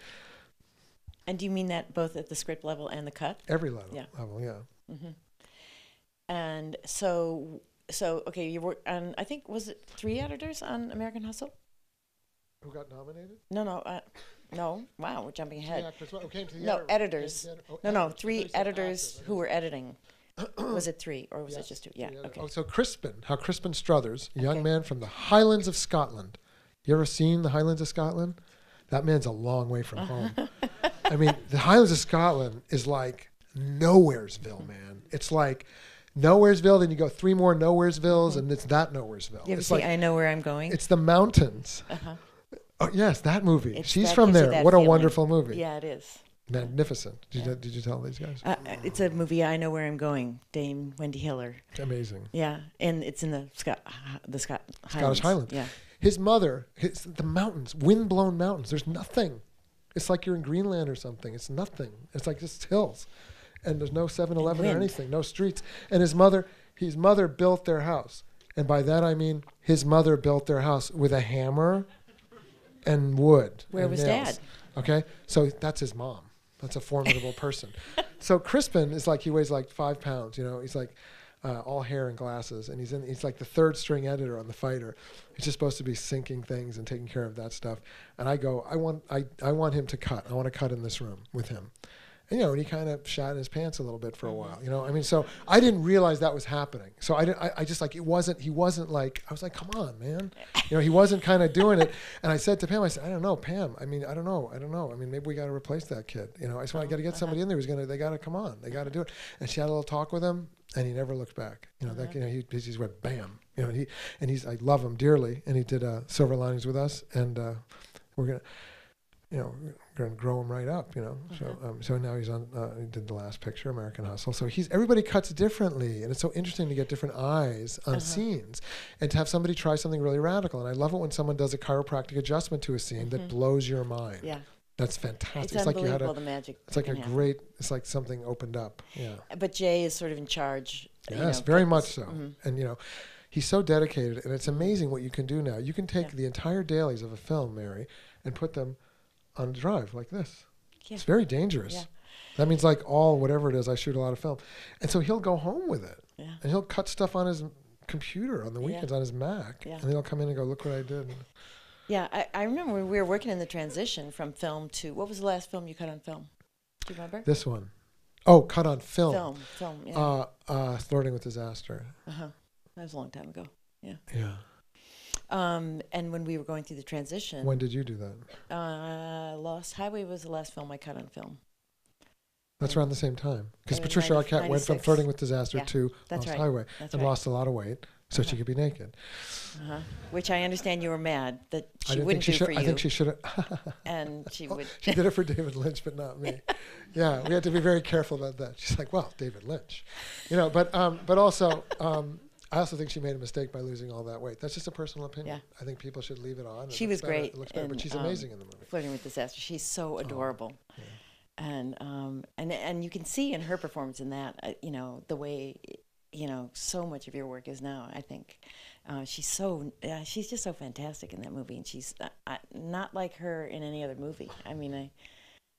And do you mean that both at the script level and the cut? Every level, yeah. And so okay, you worked on, I think, was it 3 editors on American Hustle? Who got nominated? No. Wow, we're jumping ahead. Editors. 3 editors who were editing. Was it 3 or was it just 2? Yeah. Okay. So Crispin Struthers, a young man from the Highlands of Scotland. You ever seen the Highlands of Scotland? That man's a long way from home. The Highlands of Scotland is like Nowheresville, man. It's like Nowheresville, then you go 3 more Nowheresvilles, and it's that Nowheresville. You ever see I Know Where I'm Going? It's the mountains. Oh, yes, that movie. She's from there. What a wonderful movie. Yeah, it is. Magnificent. Did you tell these guys? It's a movie, I Know Where I'm Going, Dame Wendy Hiller. Amazing. Yeah, and it's in the Scottish Highlands. Yeah. His mother, the mountains, wind-blown mountains. There's nothing. It's like you're in Greenland or something. It's nothing. It's like just hills. And there's no 7-Eleven or anything, no streets. And his mother built their house. And by that I mean his mother built their house with a hammer and wood. Where was nails. Dad? Okay, so that's his mom. That's a formidable person. So Crispin is he weighs like 5 pounds. He's like all hair and glasses, and he's like the 3rd string editor on The Fighter. He's just supposed to be syncing things and taking care of that stuff. And I go, I want him to cut. I want to cut in this room with him. And, and he kind of shat in his pants a little bit for a while, I mean, so I didn't realize that was happening. So I just like, he wasn't like, I was like, come on, man. He wasn't kind of doing it. And I said to Pam, I said, I don't know, Pam. I mean, I don't know. I mean, maybe we got to replace that kid. I said, I got to get somebody in there they got to come on. They got to do it. And she had a little talk with him, and he never looked back. He just went bam. I love him dearly. And he did Silver Linings with us, and we're going to, going to grow him right up, So now he's on. He did the last picture, American Hustle. So everybody cuts differently, and it's so interesting to get different eyes on scenes, and to have somebody try something really radical. And I love it when someone does a chiropractic adjustment to a scene that blows your mind. Yeah, that's fantastic. It's unbelievable, the magic. It's like it's like something opened up. Yeah. But Jay is sort of in charge. Yes, very much so. And he's so dedicated, and it's amazing what you can do now. You can take the entire dailies of a film, Mary, and put them on a drive like this. Yeah. It's very dangerous. Yeah. That means like whatever it is, I shoot a lot of film. And so he'll go home with it. Yeah. And he'll cut stuff on his computer on the weekends on his Mac. Yeah. And he'll come in and go, look what I did. Yeah, I remember when we were working in the transition from film to, what was the last film you cut on film? Do you remember? This one. Oh, cut on film. Film, yeah. Flirting with Disaster. That was a long time ago. Yeah. Yeah. And when we were going through the transition. When did you do that? Lost Highway was the last film I cut on film. That's around the same time. Because Patricia Arquette went from Flirting with Disaster to Lost Highway and lost a lot lot so she could be naked. Which I understand you were mad that she wouldn't do for you. I think she should have. And she would. She did it for David Lynch, but not me. Yeah, we had to be very careful about that. She's like, well, David Lynch. But also... I also think she made a mistake by losing all that weight. That's just a personal opinion. Yeah. I think people should leave it on. She was great. It looks better, but she's amazing in the movie. Flirting with Disaster. She's so adorable. Yeah. And you can see in her performance in that, the way, so much of your work is now, I think. She's just so fantastic in that movie. And she's not like her in any other movie. I mean,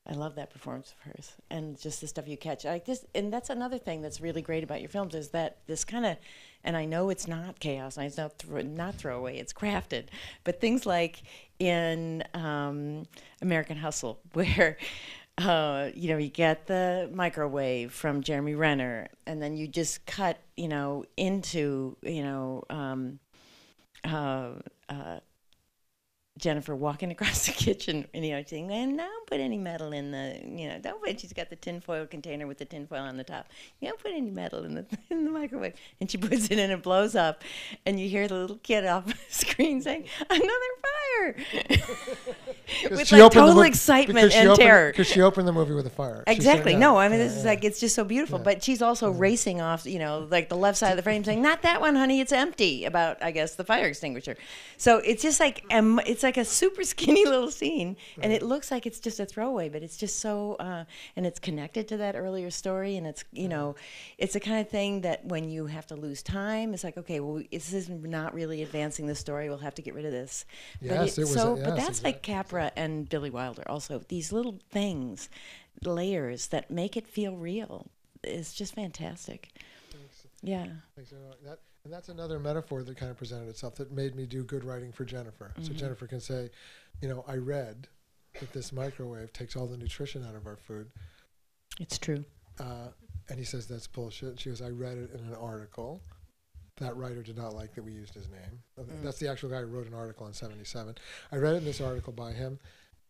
I love that performance of hers, and just the stuff you catch. Like this, and that's another thing that's really great about your films is that this kind of, and I know it's not chaos, and it's not throwaway, it's crafted, but things like in American Hustle, where you get the microwave from Jeremy Renner, and then you just cut, into Jennifer walking across the kitchen, saying, "Man, don't put any metal in the, don't put." She's got the tinfoil container with the tinfoil on the top. You don't put any metal in the microwave, and she puts it in and it blows up, and you hear the little kid off the screen saying, "Another fire!" with like total excitement and terror. Because she opened the movie with a fire. Exactly. No, I mean this is like it's just so beautiful. Yeah. But she's also racing off, like the left side of the frame, saying, "Not that one, honey. It's empty." About, I guess, the fire extinguisher. So it's just like it's like a super skinny little scene, and it looks like it's just a throwaway, but it's just so, and it's connected to that earlier story, and it's, it's the kind of thing that when you have to lose time, it's like, okay, well, this is not really advancing the story. We'll have to get rid of this. Yes, but that's like Capra and Billy Wilder. Also, these little things, layers that make it feel real, is just fantastic. Thanks. Yeah. Thanks. And that's another metaphor that kind of presented itself that made me do good writing for Jennifer. Mm-hmm. So Jennifer can say, I read that this microwave takes all the nutrition out of our food. It's true. And he says, that's bullshit. She goes, I read it in an article. That writer did not like that we used his name. That's the actual guy who wrote an article in 1977. I read it in this article by him,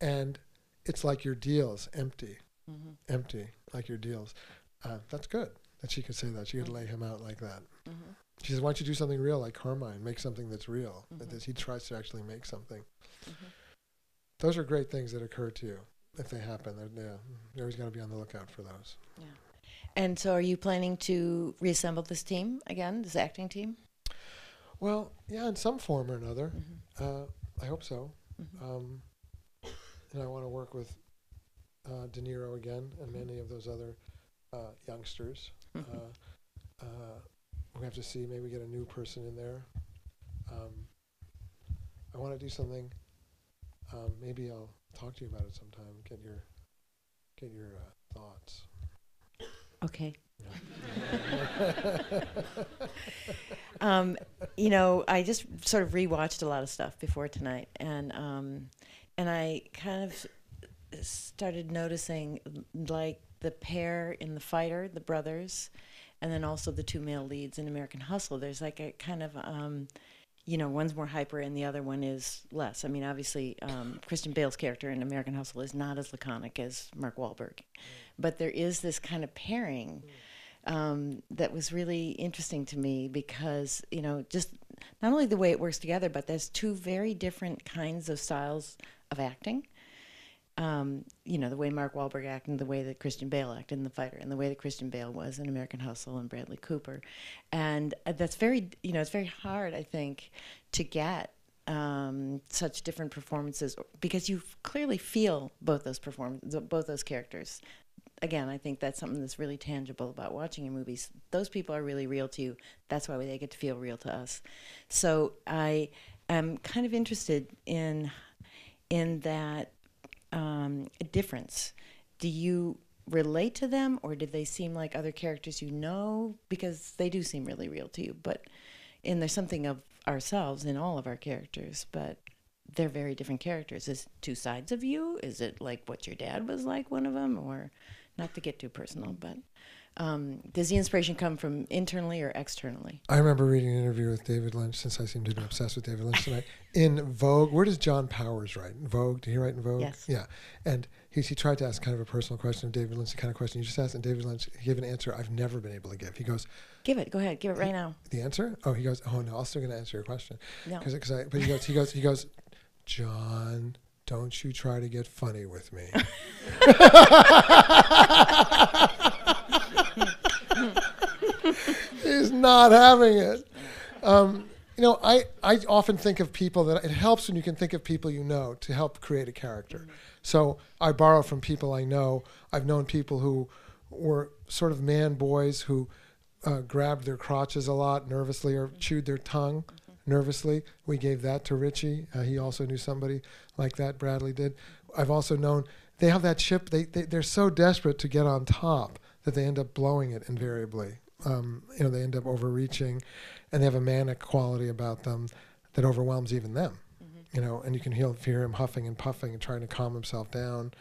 and it's like your deals, empty, like your deals. That's good that she could say that. She could lay him out like that. Mm-hmm. She says, why don't you do something real like Carmine? Make something that's real. That he tries to actually make something. Those are great things that occur to you. If they happen, you're always got to be on the lookout for those. Yeah. And so are you planning to reassemble this team again, this acting team? Well, yeah, in some form or another. I hope so. And I want to work with De Niro again and many of those other youngsters. We have to see, maybe get a new person in there. I want to do something. Maybe I'll talk to you about it sometime. Get your thoughts. Okay. I just sort of rewatched a lot of stuff before tonight, and I kind of started noticing, like, the pair in The Fighter, the brothers, and then also the two male leads in American Hustle. There's like a kind of, one's more hyper and the other one is less. I mean, obviously, Christian Bale's character in American Hustle is not as laconic as Mark Wahlberg. But there is this kind of pairing that was really interesting to me because, just not only the way it works together, but there's two very different kinds of styles of acting. The way Mark Wahlberg acted and the way that Christian Bale acted in The Fighter and the way that Christian Bale was in American Hustle and Bradley Cooper. And that's very, it's very hard, I think, to get such different performances because you clearly feel both those characters. Again, I think that's something that's really tangible about watching your movies. Those people are really real to you. That's why they get to feel real to us. So I am kind of interested in that difference. Do you relate to them, or did they seem like other characters you know? Because they do seem really real to you. And there's something of ourselves in all of our characters, but they're very different characters. Is it two sides of you? Is it like what your dad was like, one of them? Or not to get too personal, but does the inspiration come from internally or externally? I remember reading an interview with David Lynch, since I seem to be obsessed with David Lynch tonight, in Vogue. Where does John Powers write? In Vogue? Did he write in Vogue? Yes. Yeah. And he tried to ask kind of a personal question of David Lynch, the kind of question you just asked, and David Lynch gave an answer I've never been able to give. He goes, Give it. Go ahead. Give it right now. The answer? Oh, he goes, oh, no, I'm still going to answer your question. No. But he goes, John, don't you try to get funny with me. He's not having it. I often think of people that it helps when you can think of people you know to help create a character. Mm-hmm. So I borrow from people I know. I've known people who were sort of man boys who grabbed their crotches a lot nervously or chewed their tongue nervously. We gave that to Richie. He also knew somebody like that. Bradley did. I've also known they have that chip. They're so desperate to get on top that they end up blowing it invariably. They end up overreaching, and they have a manic quality about them that overwhelms even them. Mm-hmm. And you can hear him huffing and puffing and trying to calm himself down.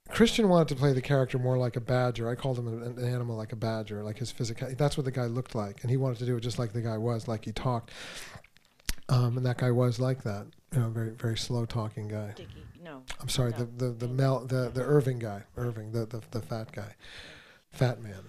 Christian wanted to play the character more like a badger. I called him an animal like a badger, like his physical. That's what the guy looked like, and he wanted to do it just like the guy was, like he talked. And that guy was like that, very very slow talking guy. Dickie, no. I'm sorry, no. the Irving guy, the fat guy, fat man.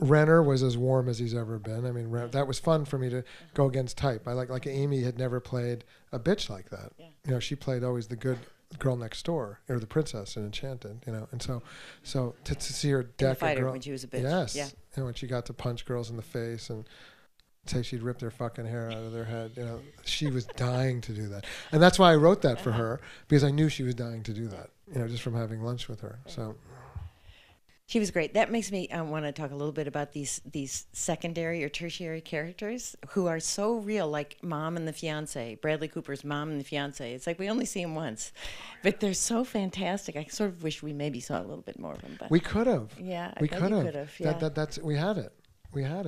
Renner was as warm as he's ever been. I mean, that was fun for me to go against type. I like Amy had never played a bitch like that. Yeah. She played always the good girl next door, or the princess in Enchanted. And so to see her deck The Fighter a girl, when she was a bitch. yes, yeah. When she got to punch girls in the face and say she'd rip their fucking hair out of their head. She was dying to do that, and that's why I wrote that for her, because I knew she was dying to do that. Just from having lunch with her. So. She was great. That makes me want to talk a little bit about these secondary or tertiary characters who are so real, like Mom and the Fiancé, Bradley Cooper's Mom and the Fiancé. It's like we only see him once, but they're so fantastic. I sort of wish we maybe saw a little bit more of them. But we could have. Yeah, we could have. Yeah. That's we had it. Yeah.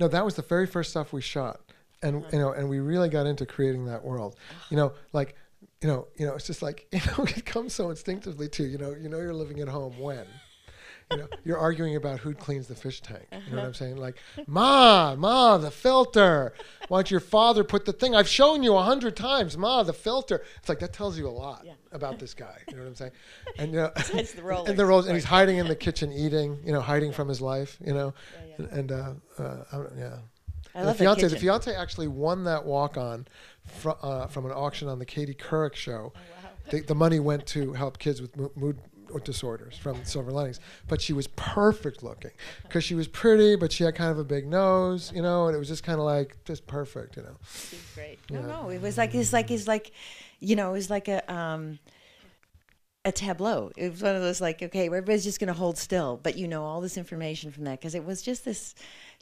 No, that was the very first stuff we shot, and and we really got into creating that world. It's just like it comes so instinctively too. You're living at home when. You're arguing about who cleans the fish tank. You know what I'm saying? Like, Ma, the filter. Why don't your father put the thing? I've shown you 100 times, Ma, the filter. It's like, that tells you a lot about this guy. You know what I'm saying? And it's the rollers. And he's hiding in the kitchen eating. Hiding from his life. I love the fiance actually won that walk-on from an auction on the Katie Couric show. Oh, wow. The money went to help kids with mood disorders from Silver Linings, but she was perfect looking because she was pretty, but she had kind of a big nose, and it was just kind of like just perfect, She's great. No, it was like it was like a tableau. It was one of those like, okay, everybody's just going to hold still, but all this information from that because it was just this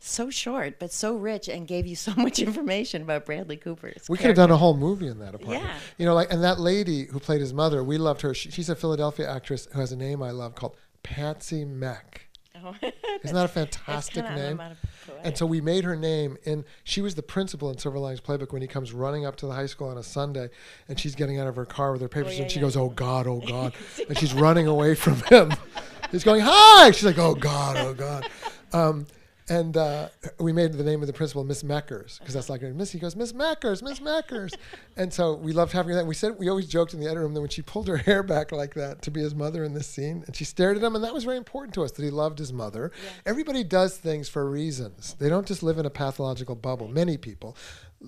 so short but so rich and gave you so much information about Bradley Cooper. We could have done a whole movie in that apartment. Yeah. And that lady who played his mother, we loved her. She's a Philadelphia actress who has a name I love called Patsy Mack. Oh. Isn't that a fantastic name? And so we made her name, and she was the principal in Silver Linings Playbook when he comes running up to the high school on a Sunday, and she's getting out of her car with her papers, and she goes, "Oh God, oh God," and she's running away from him. He's going, "Hi!" She's like, "Oh God, oh God." And we made the name of the principal Miss Meckers, because that's like Miss. He goes, "Miss Meckers, Miss Meckers," and so we loved having that. We always joked in the edit room that when she pulled her hair back like that to be his mother in this scene, and she stared at him, and that was very important to us that he loved his mother. Yeah. Everybody does things for reasons. They don't just live in a pathological bubble. Many people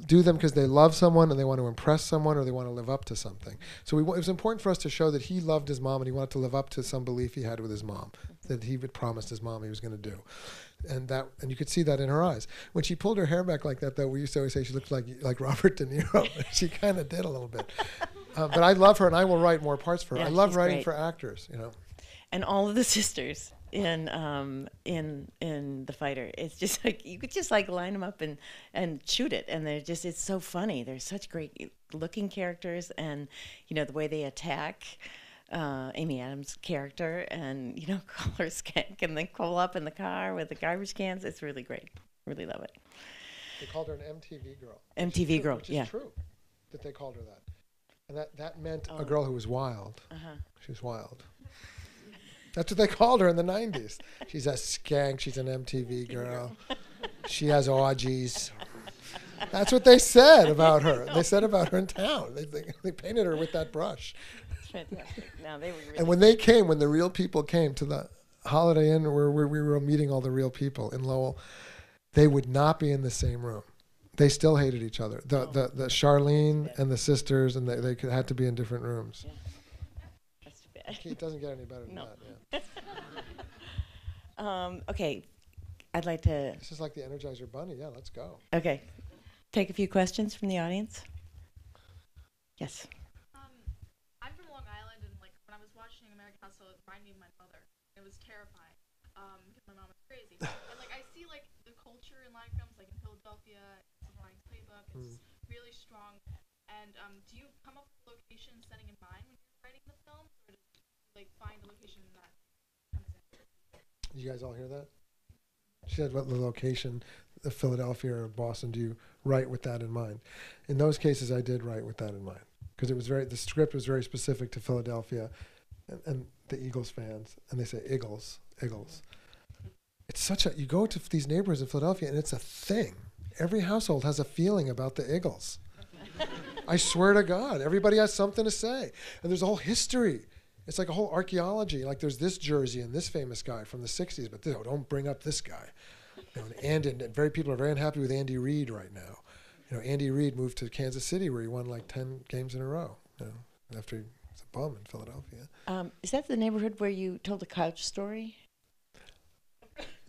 do them because they love someone and they want to impress someone or they want to live up to something. So it was important for us to show that he loved his mom and he wanted to live up to some belief he had with his mom, that he had promised his mom he was going to do. And you could see that in her eyes. When she pulled her hair back like that, though, we used to always say she looked like Robert De Niro. She kind of did a little bit. But I love her, and I will write more parts for her. Yeah, I love writing great. for actors, And all of the sisters in The Fighter, it's just like you could just like line them up and shoot it, and it's so funny. They're such great looking characters, and the way they attack. Amy Adams' character, and call her skank, and then pull up in the car with the garbage cans. It's really great. Really love it. They called her an MTV girl. MTV girl, which is true that they called her that, and that meant a girl who was wild. She was wild. That's what they called her in the '90s. She's a skank. She's an MTV girl. She has orgies. That's what they said about her. They said about her in town. They painted her with that brush. Fantastic. No, they were really and when the real people came to the Holiday Inn where we were meeting all the real people in Lowell, they would not be in the same room. They still hated each other. The Charlene and the sisters, and they had to be in different rooms. Yeah. That's too bad. It doesn't get any better than that. Yeah. Okay, I'd like to. This is like the Energizer Bunny. Yeah, let's go. Okay, take a few questions from the audience. Yes. Hustle, it reminded me of my mother. It was terrifying because my mom was crazy. And I see the culture in live films, like in Philadelphia, Silver Linings Playbook. It's really strong. And do you come up with location and setting in mind when you're writing the film, or do you find a location that comes in? You guys all hear that? She said, "What the location, Philadelphia or Boston, do you write with that in mind?" In those cases, I did write with that in mind because the script was very specific to Philadelphia. And the Eagles fans, and they say Eagles. It's you go to these neighborhoods in Philadelphia, and it's a thing. Every household has a feeling about the Eagles. I swear to God, everybody has something to say. And there's a whole history. It's like a whole archaeology. Like there's this jersey and this famous guy from the 60s, but don't bring up this guy. And people are very unhappy with Andy Reid right now. Andy Reid moved to Kansas City where he won 10 games in a row, after he was a bum in Philadelphia. Is that the neighborhood where you told the couch story?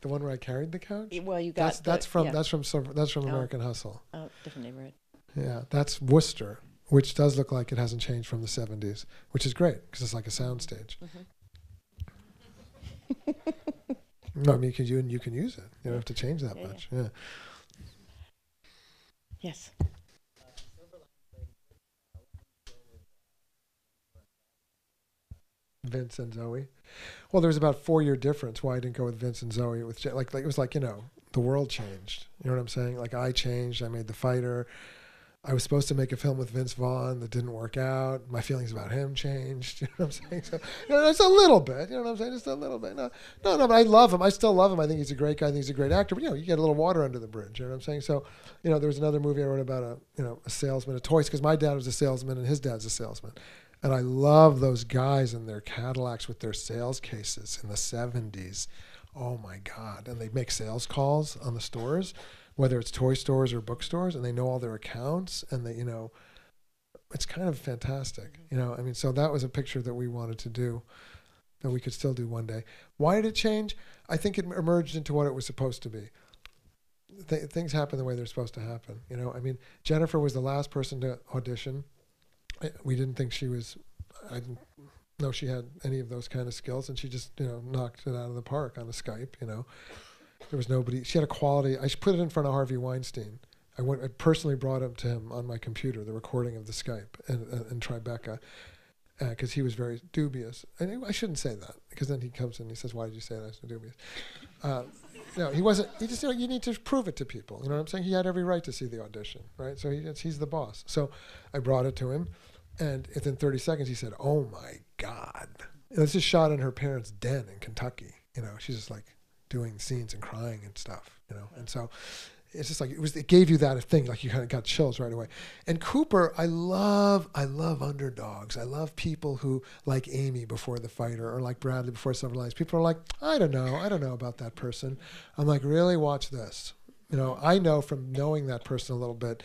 The one where I carried the couch? Well, you got that's from American Hustle. Oh, different neighborhood. Yeah, that's Worcester, which does look like it hasn't changed from the '70s, which is great because it's like a soundstage. No, I mean you can use it. You don't have to change that much. Yeah. Yes. Vince and Zoe. Well, there was about 4-year difference why I didn't go with Vince and Zoe. It was it was the world changed. You know what I'm saying? I changed. I made The Fighter. I was supposed to make a film with Vince Vaughn that didn't work out. My feelings about him changed. You know what I'm saying? So, just a little bit. You know what I'm saying? Just a little bit. No, but I love him. I still love him. I think he's a great guy. I think he's a great actor. But, you get a little water under the bridge. You know what I'm saying? So, there was another movie I wrote about a salesman of toys because my dad was a salesman and his dad's a salesman. And I love those guys in their Cadillacs with their sales cases in the 70s. Oh, my God. And they make sales calls on the stores, whether it's toy stores or bookstores, and they know all their accounts. And they, it's kind of fantastic. So that was a picture that we wanted to do, that we could still do one day. Why did it change? I think it emerged into what it was supposed to be. Things happen the way they're supposed to happen. Jennifer was the last person to audition. We didn't think I didn't know she had any of those kind of skills, and she just, knocked it out of the park on the Skype, There was nobody. She had a quality. I put it in front of Harvey Weinstein. I personally brought up to him on my computer the recording of the Skype and Tribeca. because he was very dubious. And I shouldn't say that, because then he comes in and he says, "Why did you say that? I was so dubious." No, he wasn't. He just, you need to prove it to people. You know what I'm saying? He had every right to see the audition, right? So he's the boss. So I brought it to him, and within 30 seconds he said, "Oh my God!" This is shot in her parents' den in Kentucky. She's just like doing scenes and crying and stuff. And so it's just like it gave you that thing, like you kind of got chills right away. And Cooper, I love underdogs. I love people who, like Amy before the fighter, or like Bradley before Silver Linings. People are like, I don't know about that person. I'm like, really? Watch this. I know from knowing that person a little bit,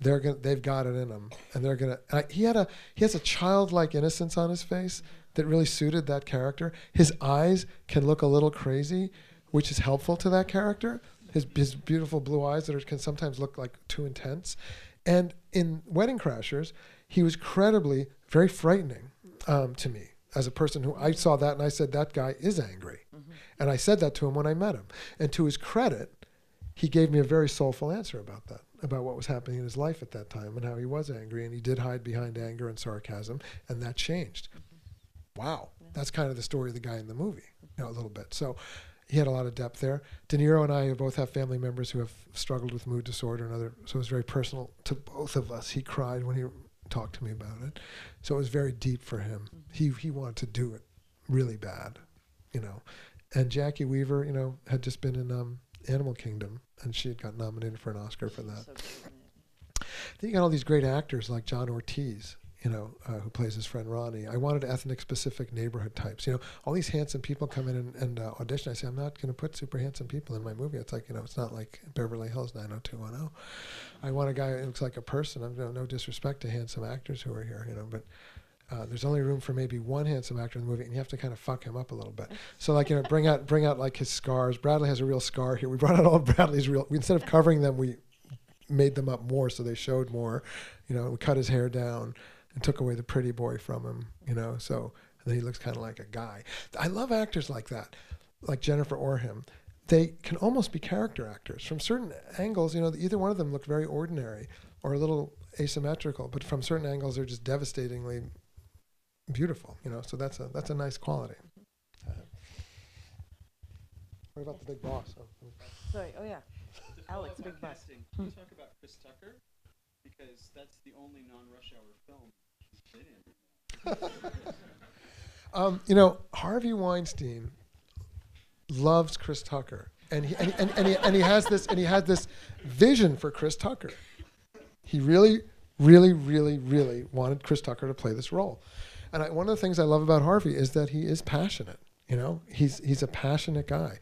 they've got it in them, and they're gonna. He has a childlike innocence on his face that really suited that character. His eyes can look a little crazy, which is helpful to that character. His beautiful blue eyes that can sometimes look like too intense. And in Wedding Crashers, he was credibly very frightening to me as a person who I saw that and I said, that guy is angry. Mm-hmm. And I said that to him when I met him. And to his credit, he gave me a very soulful answer about that, about what was happening in his life at that time and how he was angry. And he did hide behind anger and sarcasm, and that changed. Mm-hmm. Wow. Yeah. That's kind of the story of the guy in the movie, a little bit. So he had a lot of depth there. De Niro and I both have family members who have struggled with mood disorder and other, so it was very personal to both of us. He cried when he talked to me about it. So it was very deep for him. Mm-hmm. He wanted to do it really bad, And Jackie Weaver, had just been in Animal Kingdom, and she had got nominated for an Oscar for that. So then you got all these great actors like John Ortiz, who plays his friend Ronnie. I wanted ethnic-specific neighborhood types. All these handsome people come in and audition. I say, I'm not going to put super handsome people in my movie. It's like, it's not like Beverly Hills 90210. I want a guy who looks like a person. I'm no disrespect to handsome actors who are here, but there's only room for maybe one handsome actor in the movie, and you have to kind of fuck him up a little bit. So, like, bring out like his scars. Bradley has a real scar here. We brought out all of Bradley's instead of covering them, we made them up more so they showed more. We cut his hair down and took away the pretty boy from him, so and then he looks kind of like a guy. I love actors like that, like Jennifer Orham. They can almost be character actors. From certain angles, either one of them look very ordinary or a little asymmetrical, but from certain angles, they're just devastatingly beautiful, so that's a nice quality. What about the big boss? Sorry, oh yeah, Alex, big boss. Can you talk about Chris Tucker? Because that's the only non-Rush Hour film he's been in. Harvey Weinstein loves Chris Tucker, and he has this vision for Chris Tucker. He really, really, really, really wanted Chris Tucker to play this role. And one of the things I love about Harvey is that he is passionate. He's a passionate guy.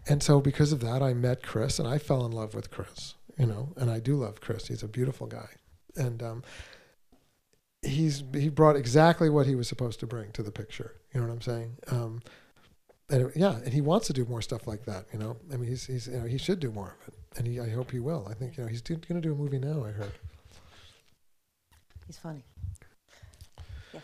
And so because of that, I met Chris, and I fell in love with Chris, and I do love Chris. He's a beautiful guy. And he brought exactly what he was supposed to bring to the picture. You know what I'm saying? And he wants to do more stuff like that, I mean, he's he should do more of it. And I hope he will. I think, he's going to do a movie now, I heard. He's funny. Yes.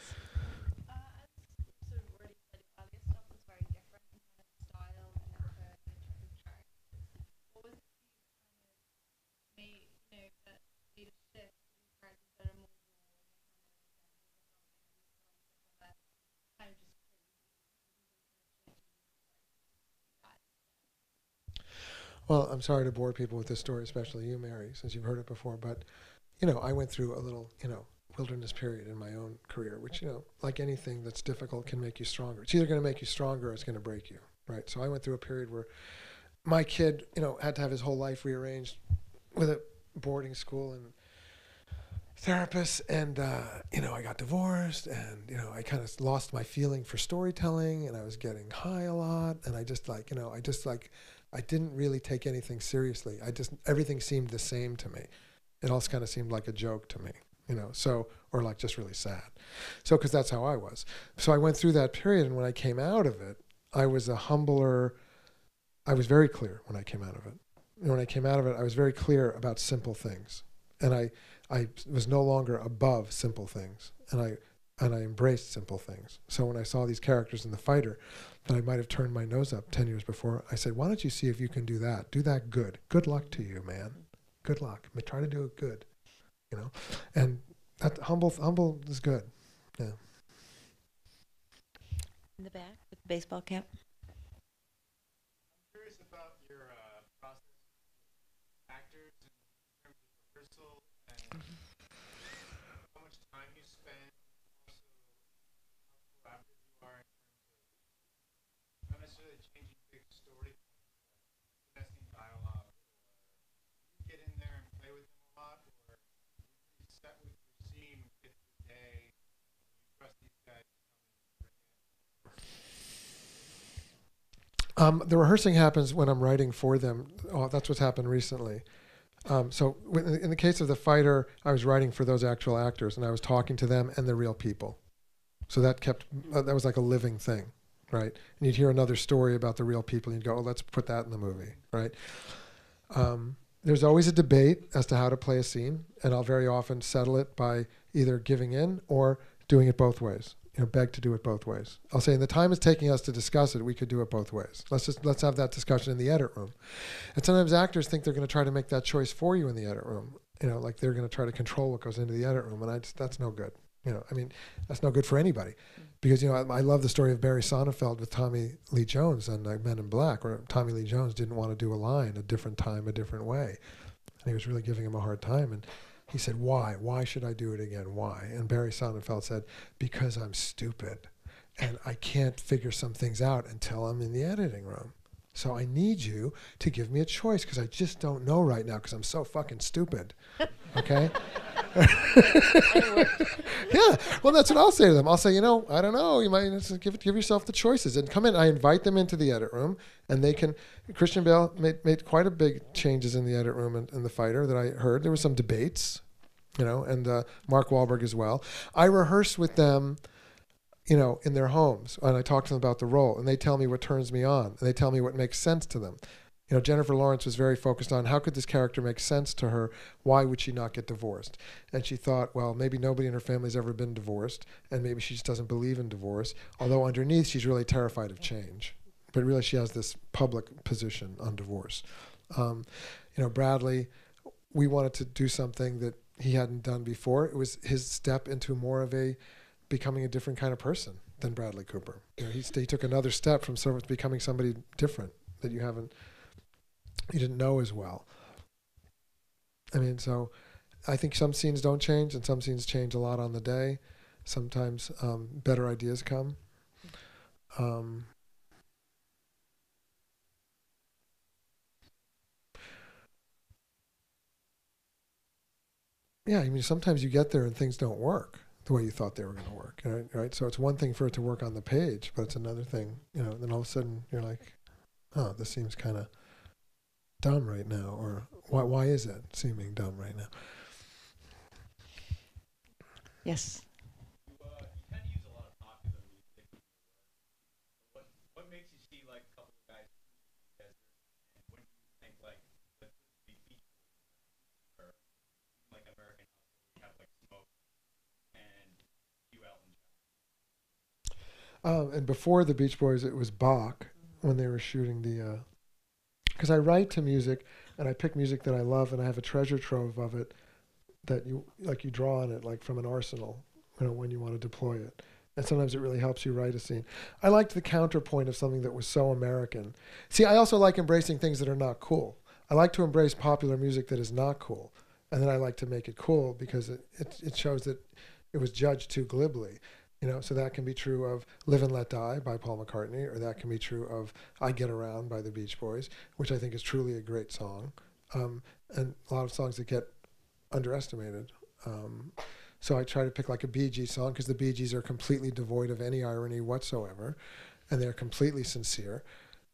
Well, I'm sorry to bore people with this story, especially you, Mary, since you've heard it before. But, I went through a little, wilderness period in my own career, which, like anything that's difficult can make you stronger. It's either going to make you stronger or it's going to break you, right? So I went through a period where my kid, had to have his whole life rearranged with a boarding school and therapist. And, I got divorced and, I kind of lost my feeling for storytelling, and I was getting high a lot. And I didn't really take anything seriously. Everything seemed the same to me. It all kind of seemed like a joke to me, or like just really sad. So, because that's how I was. So I went through that period, and when I came out of it, I was very clear when I came out of it. And when I came out of it, I was very clear about simple things. And I was no longer above simple things. And I embraced simple things. So when I saw these characters in The Fighter that I might have turned my nose up 10 years before, I said, why don't you see if you can do that? Do that good. Good luck to you, man. Good luck. Try to do it good, And that humble is good. Yeah. In the back with the baseball cap. I'm curious about your process with actors in terms of rehearsal and how much time you spend, also how collaborative you are in terms of not necessarily changing big story points, but finessing dialogue, or you get in there and play with them a lot, or are you pretty set with your scene, get the day, you trust these guys to come in and bring it? The rehearsing happens when I'm writing for them. Oh, that's what's happened recently. So in the case of The Fighter, I was writing for those actual actors, and I was talking to them and the real people. So that that was like a living thing, right? And you'd hear another story about the real people, and you'd go, oh, let's put that in the movie, right? There's always a debate as to how to play a scene, and I'll very often settle it by either giving in or doing it both ways. Beg to do it both ways. I'll say, in the time it's taking us to discuss it, we could do it both ways. Let's have that discussion in the edit room. And sometimes actors think they're going to try to make that choice for you in the edit room. Like they're going to try to control what goes into the edit room, and that's no good. That's no good for anybody, because I love the story of Barry Sonnenfeld with Tommy Lee Jones and Men in Black, where Tommy Lee Jones didn't want to do a line a different time, a different way, and he was really giving him a hard time. And he said, why? Why should I do it again? Why? And Barry Sonnenfeld said, because I'm stupid and I can't figure some things out until I'm in the editing room. So I need you to give me a choice, because I just don't know right now, because I'm so fucking stupid. Okay? Yeah. Well, that's what I'll say to them. I'll say, I don't know. You might just give yourself the choices and come in. I invite them into the edit room, and they can. Christian Bale made quite a big changes in the edit room in The Fighter that I heard. There were some debates, and Mark Wahlberg as well. I rehearse with them, in their homes, and I talk to them about the role, and they tell me what turns me on, and they tell me what makes sense to them. Jennifer Lawrence was very focused on how could this character make sense to her? Why would she not get divorced? And she thought, well, maybe nobody in her family's ever been divorced, and maybe she just doesn't believe in divorce, although underneath she's really terrified of change. But really she has this public position on divorce. Bradley, we wanted to do something that he hadn't done before. It was his step into more of becoming a different kind of person than Bradley Cooper. He took another step from sort of becoming somebody different that you didn't know as well. So I think some scenes don't change, and some scenes change a lot on the day. Sometimes better ideas come. Sometimes you get there and things don't work the way you thought they were going to work, right? So it's one thing for it to work on the page, but it's another thing, then all of a sudden you're like, oh, this seems kind of dumb right now, or why is it seeming dumb right now? Yes. You tend to use a lot of popular music. What makes you see like a couple of guys together, and when do you think like the Beach Boys, or like American Hustle, you have like Smoke and Hugh Elton John? And before the Beach Boys, it was Bach when they were shooting the. Because I write to music, and I pick music that I love, and I have a treasure trove of it that you draw on it like from an arsenal, when you want to deploy it. And sometimes it really helps you write a scene. I liked the counterpoint of something that was so American. See, I also like embracing things that are not cool. I like to embrace popular music that is not cool, and then I like to make it cool because it shows that it was judged too glibly. So that can be true of Live and Let Die by Paul McCartney, or that can be true of I Get Around by the Beach Boys, which I think is truly a great song, and a lot of songs that get underestimated. So I try to pick like a Bee Gees song, because the Bee Gees are completely devoid of any irony whatsoever, and they're completely sincere.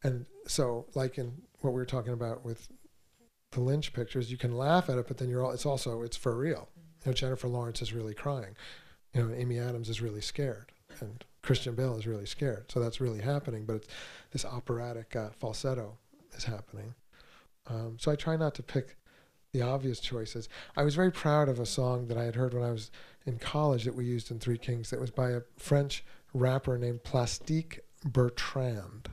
And so, like in what we were talking about with the Lynch pictures, you can laugh at it, but then it's for real. Jennifer Lawrence is really crying. Amy Adams is really scared, and Christian Bale is really scared. So that's really happening, but it's this operatic falsetto is happening. So I try not to pick the obvious choices. I was very proud of a song that I had heard when I was in college that we used in Three Kings. That was by a French rapper named Plastique Bertrand.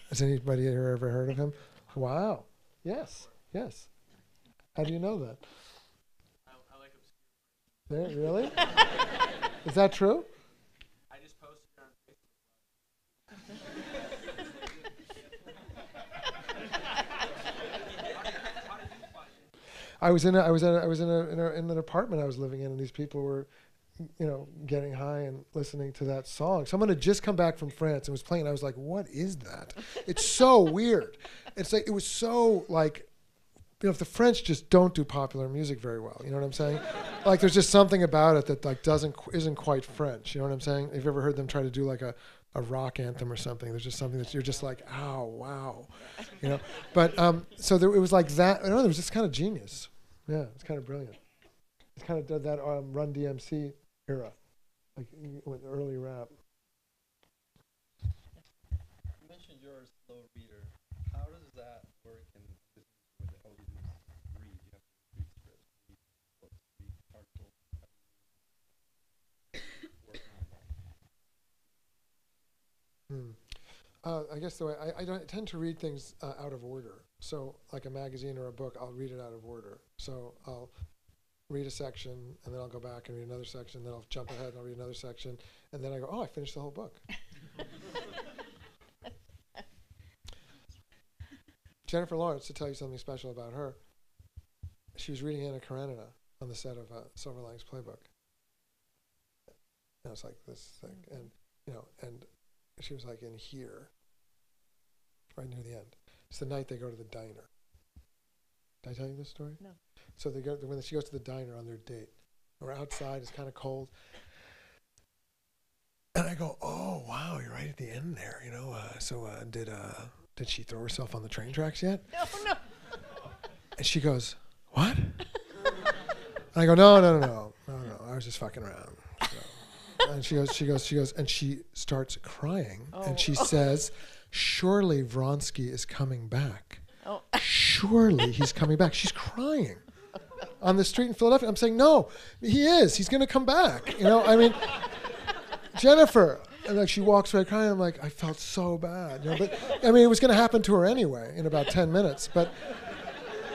Has anybody here ever heard of him? Wow. Yes. How do you know that? I like obscure. There, really? Is that true? I just posted it on I was in an apartment I was living in, and these people were, getting high and listening to that song. Someone had just come back from France and was playing. And I was like, "What is that?" It's so weird. It's like it was so like, if the French just don't do popular music very well, you know what I'm saying? Like there's just something about it that like isn't quite French. You know what I'm saying? Have you ever heard them try to do like a rock anthem or something? There's just something that you're just like, "Ow, wow," But so it was like that. It was just kind of genius. Yeah, it's kind of brilliant. It's kind of that Run DMC era, like with early rap. You mentioned you're a slow reader. How does that work in business with all you do is read? You have to read scripts, read books, read articles. I guess the way I don't tend to read things out of order. So like a magazine or a book, I'll read it out of order. So I'll read a section, and then I'll go back and read another section, then I'll jump ahead and I'll read another section, and then I go, "Oh, I finished the whole book." Jennifer Lawrence, to tell you something special about her, she was reading Anna Karenina on the set of Silver Linings Playbook. And it's like this thing, and and she was like in here, right near the end. It's the night they go to the diner. Did I tell you this story? No. So they go when she goes to the diner on their date. We're outside. It's kind of cold. And I go, "Oh wow, you're right at the end there. Did she throw herself on the train tracks yet?" No. And she goes, "What?" And I go, No. I was just fucking around. So. And she goes, and she starts crying, and she says, "Surely Vronsky is coming back. Oh. Surely he's coming back." She's crying on the street in Philadelphia. I'm saying, "No, he is. He's going to come back." Jennifer. And like she walks away crying. I'm like, I felt so bad. But it was going to happen to her anyway in about 10 minutes. But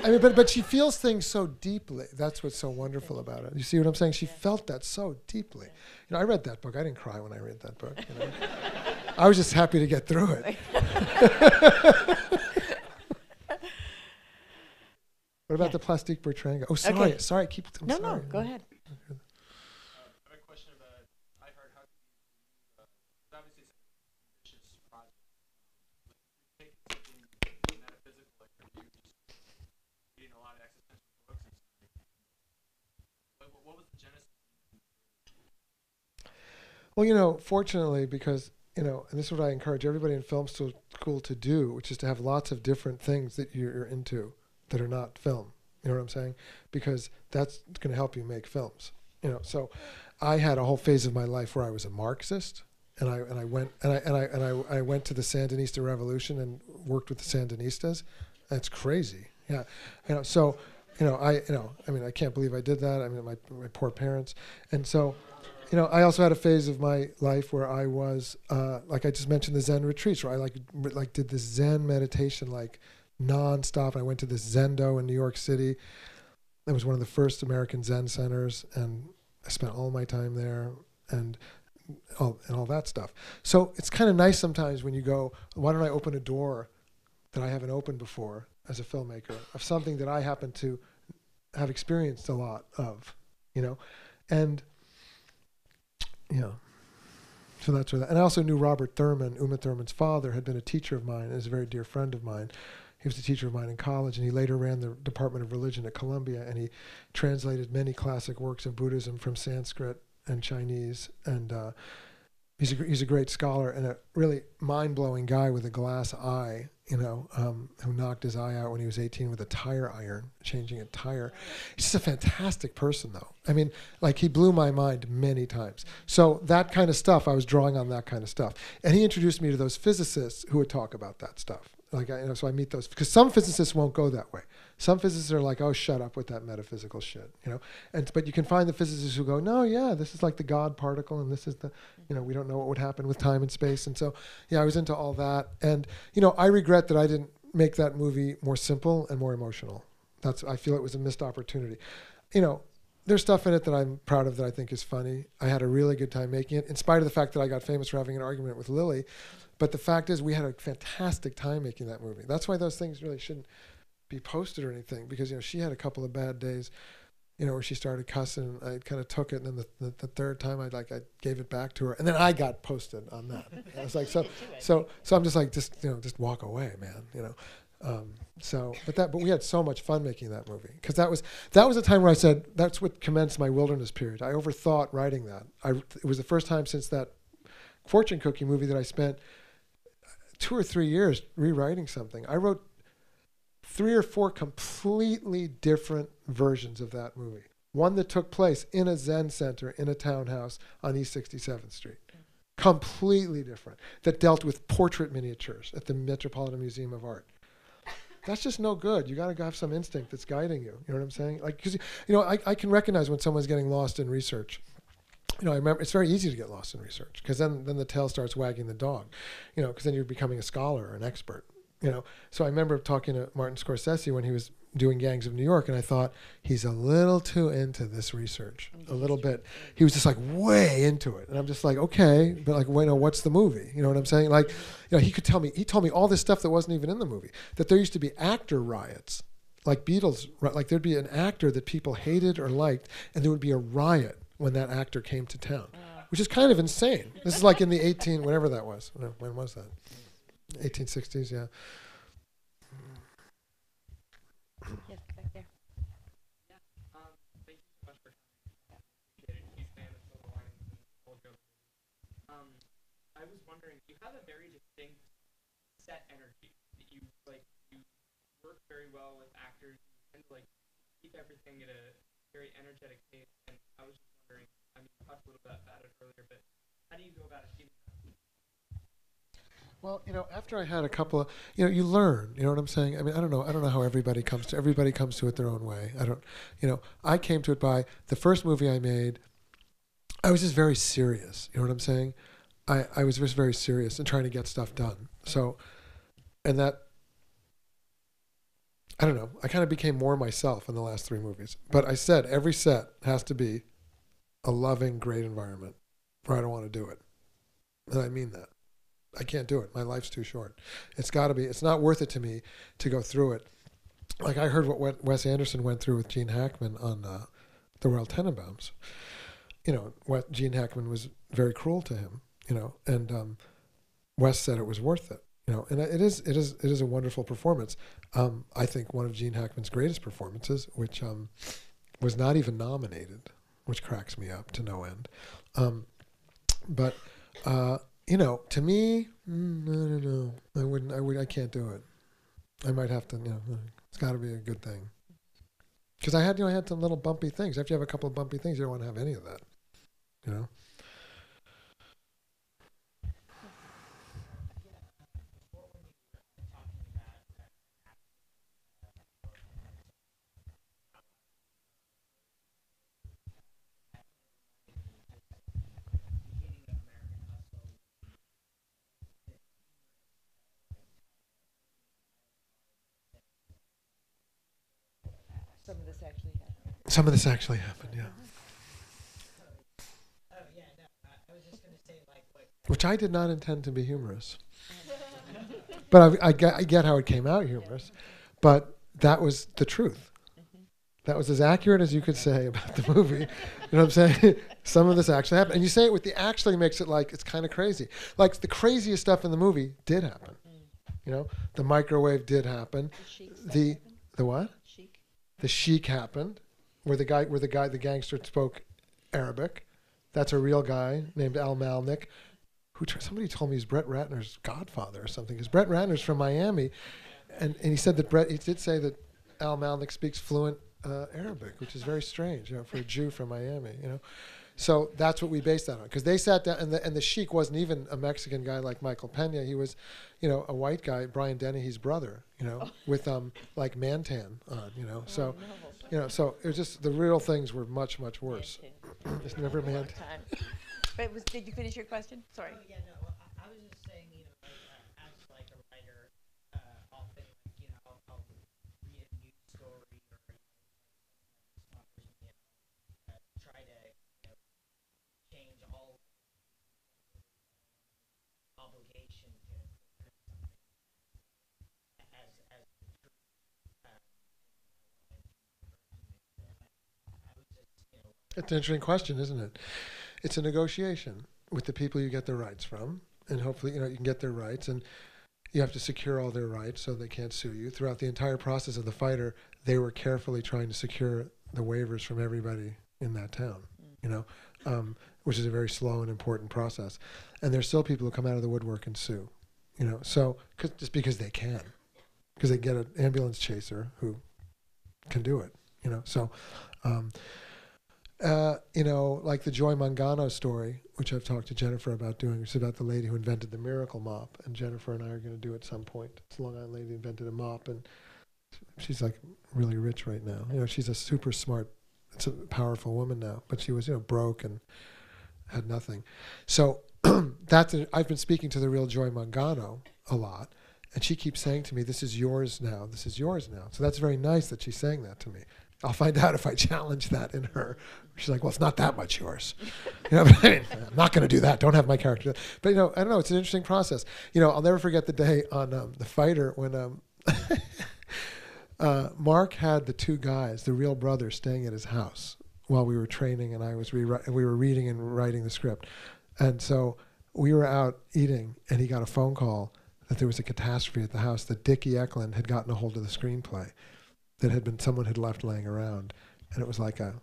but she feels things so deeply. That's what's so wonderful about it. You see what I'm saying? She felt that so deeply. I read that book. I didn't cry when I read that book. I was just happy to get through it. What about the Plastique Bertrand? Oh, sorry. Okay. Sorry. I'm sorry. No, go ahead. I have a question about, I heard how obviously it's an ambitious project. Like, take something metaphysical, like you just reading a lot of existential books and stuff. What was the genesis? Well, fortunately, because, and this is what I encourage everybody in film school to do, which is to have lots of different things that you're into that are not film. You know what I'm saying? Because that's going to help you make films. So I had a whole phase of my life where I was a Marxist, and I went to the Sandinista Revolution and worked with the Sandinistas. That's crazy. Yeah. I can't believe I did that. My poor parents. And so, I also had a phase of my life where I was, like I just mentioned, the Zen retreats, where I did this Zen meditation nonstop. I went to this Zendo in New York City. It was one of the first American Zen centers, and I spent all my time there and all that stuff. So it's kind of nice sometimes when you go, why don't I open a door that I haven't opened before as a filmmaker of something that I happen to have experienced a lot of, and so that's where that. And I also knew Robert Thurman, Uma Thurman's father, had been a teacher of mine and is a very dear friend of mine. He was a teacher of mine in college, and he later ran the Department of Religion at Columbia, and he translated many classic works of Buddhism from Sanskrit and Chinese. And he's a great scholar and a really mind-blowing guy with a glass eye, who knocked his eye out when he was 18 with a tire iron, changing a tire. He's just a fantastic person, though. He blew my mind many times. So that kind of stuff, I was drawing on that kind of stuff. And he introduced me to those physicists who would talk about that stuff. So I meet those, because some physicists won't go that way. Some physicists are like, "Oh, shut up with that metaphysical shit," but you can find the physicists who go, "No, yeah, this is like the God particle, and this is the, we don't know what would happen with time and space." And so, I was into all that. And, I regret that I didn't make that movie more simple and more emotional. I feel it was a missed opportunity. There's stuff in it that I'm proud of that I think is funny. I had a really good time making it, in spite of the fact that I got famous for having an argument with Lily. But the fact is, we had a fantastic time making that movie. That's why those things really shouldn't. be posted or anything because she had a couple of bad days, where she started cussing. And I kind of took it, and then the third time I gave it back to her, and then I got posted on that. I was like, so I'm just like, just walk away, man. But we had so much fun making that movie because that was the time where I said that's what commenced my wilderness period. I overthought writing that. It was the first time since that fortune cookie movie that I spent 2 or 3 years rewriting something. I wrote 3 or 4 completely different versions of that movie. One that took place in a Zen center in a townhouse on East 67th Street. Completely different. That dealt with portrait miniatures at the Metropolitan Museum of Art. That's just no good. You got to have some instinct that's guiding you. You know what I'm saying? Like, because I can recognize when someone's getting lost in research. I remember it's very easy to get lost in research because then the tail starts wagging the dog. Because then you're becoming a scholar or an expert. So I remember talking to Martin Scorsese when he was doing Gangs of New York, and I thought he's a little too into this research, a little bit. He was just like way into it, and I'm just like, okay, but like, wait, no, what's the movie? You know what I'm saying? Like, he told me all this stuff that wasn't even in the movie. That there used to be actor riots, like Beatles, like there'd be an actor that people hated or liked, and there would be a riot when that actor came to town, which is kind of insane. This is like in the whatever that was. When was that? 1860s, yeah. Yes, back there. Thank you so much for coming. Appreciate it. He's fan of Silver Linings and Old Joe. I was wondering, you have a very distinct set energy that you work very well with actors. You tend to keep everything at a very energetic pace. And I was just wondering, I mean, you talked a little bit about it earlier, but how do you go about achieving that? Well, after I had a couple of, you learn, you know what I'm saying? I mean, I don't know how everybody comes to it their own way. I came to it by the first movie I made. I was just very serious. You know what I'm saying? I was just very serious and trying to get stuff done. So, and that, I don't know, I kind of became more myself in the last 3 movies. But I said every set has to be a loving, great environment or I don't want to do it. And I mean that. I can't do it. My life's too short. It's got to be. It's not worth it to me to go through it. Like I heard what Wes Anderson went through with Gene Hackman on The Royal Tenenbaums. What Gene Hackman was very cruel to him. And Wes said it was worth it. And it is a wonderful performance. I think one of Gene Hackman's greatest performances, which was not even nominated, which cracks me up to no end. But to me, I don't know. I can't do it. I might have to, it's got to be a good thing. Because I had some little bumpy things. After you have a couple of bumpy things, you don't want to have any of that, Some of this actually happened. Some of this actually happened, yeah. I was just going to say, Which I did not intend to be humorous. But I get how it came out humorous. But that was the truth. That was as accurate as you could say about the movie. You know what I'm saying? Some of this actually happened. And you say it with the actually makes it like it's kind of crazy. Like the craziest stuff in the movie did happen. The microwave did happen. The what? Chic. The Sheik happened, where the gangster spoke Arabic. That's a real guy named Al Malnick, who somebody told me he's Brett Ratner's godfather or something. Because Brett Ratner's from Miami, and he said that he did say that Al Malnick speaks fluent Arabic, which is very strange, for a Jew from Miami, So that's what we based that on. Because they sat down, and the Sheik wasn't even a Mexican guy like Michael Pena. He was, a white guy, Brian Dennehy's brother, with like Mantan on, So, so it was just the real things were much, much worse. It's never Mantan. But did you finish your question? Sorry. Oh, yeah, no, I was just saying, as like a writer, often, I'll read a news story or try to change all obligation to put something as the truth. It's an interesting question, isn't it? It's a negotiation with the people you get the rights from, and hopefully, you can get their rights, and you have to secure all their rights so they can't sue you. Throughout the entire process of The Fighter, they were carefully trying to secure the waivers from everybody in that town, which is a very slow and important process. And there's still people who come out of the woodwork and sue, so just because they can, because they get an ambulance chaser who can do it, so. Like the Joy Mangano story, which I've talked to Jennifer about doing, which is about the lady who invented the miracle mop, and Jennifer and I are going to do it at some point. This Long Island lady invented a mop, and she's like really rich right now. She's a super smart, it's a powerful woman now, but she was, broke and had nothing. So I've been speaking to the real Joy Mangano a lot, and she keeps saying to me, "This is yours now. This is yours now." So that's very nice that she's saying that to me. I'll find out if I challenge that in her. She's like, "Well, it's not that much yours." But I'm not going to do that. Don't have my character. But, I don't know. It's an interesting process. I'll never forget the day on The Fighter when Mark had the two guys, the real brothers, staying at his house while we were training, and we were reading and writing the script. And so we were out eating, and he got a phone call that there was a catastrophe at the house, that Dickie Eklund had gotten a hold of the screenplay that someone had left laying around, and it was like a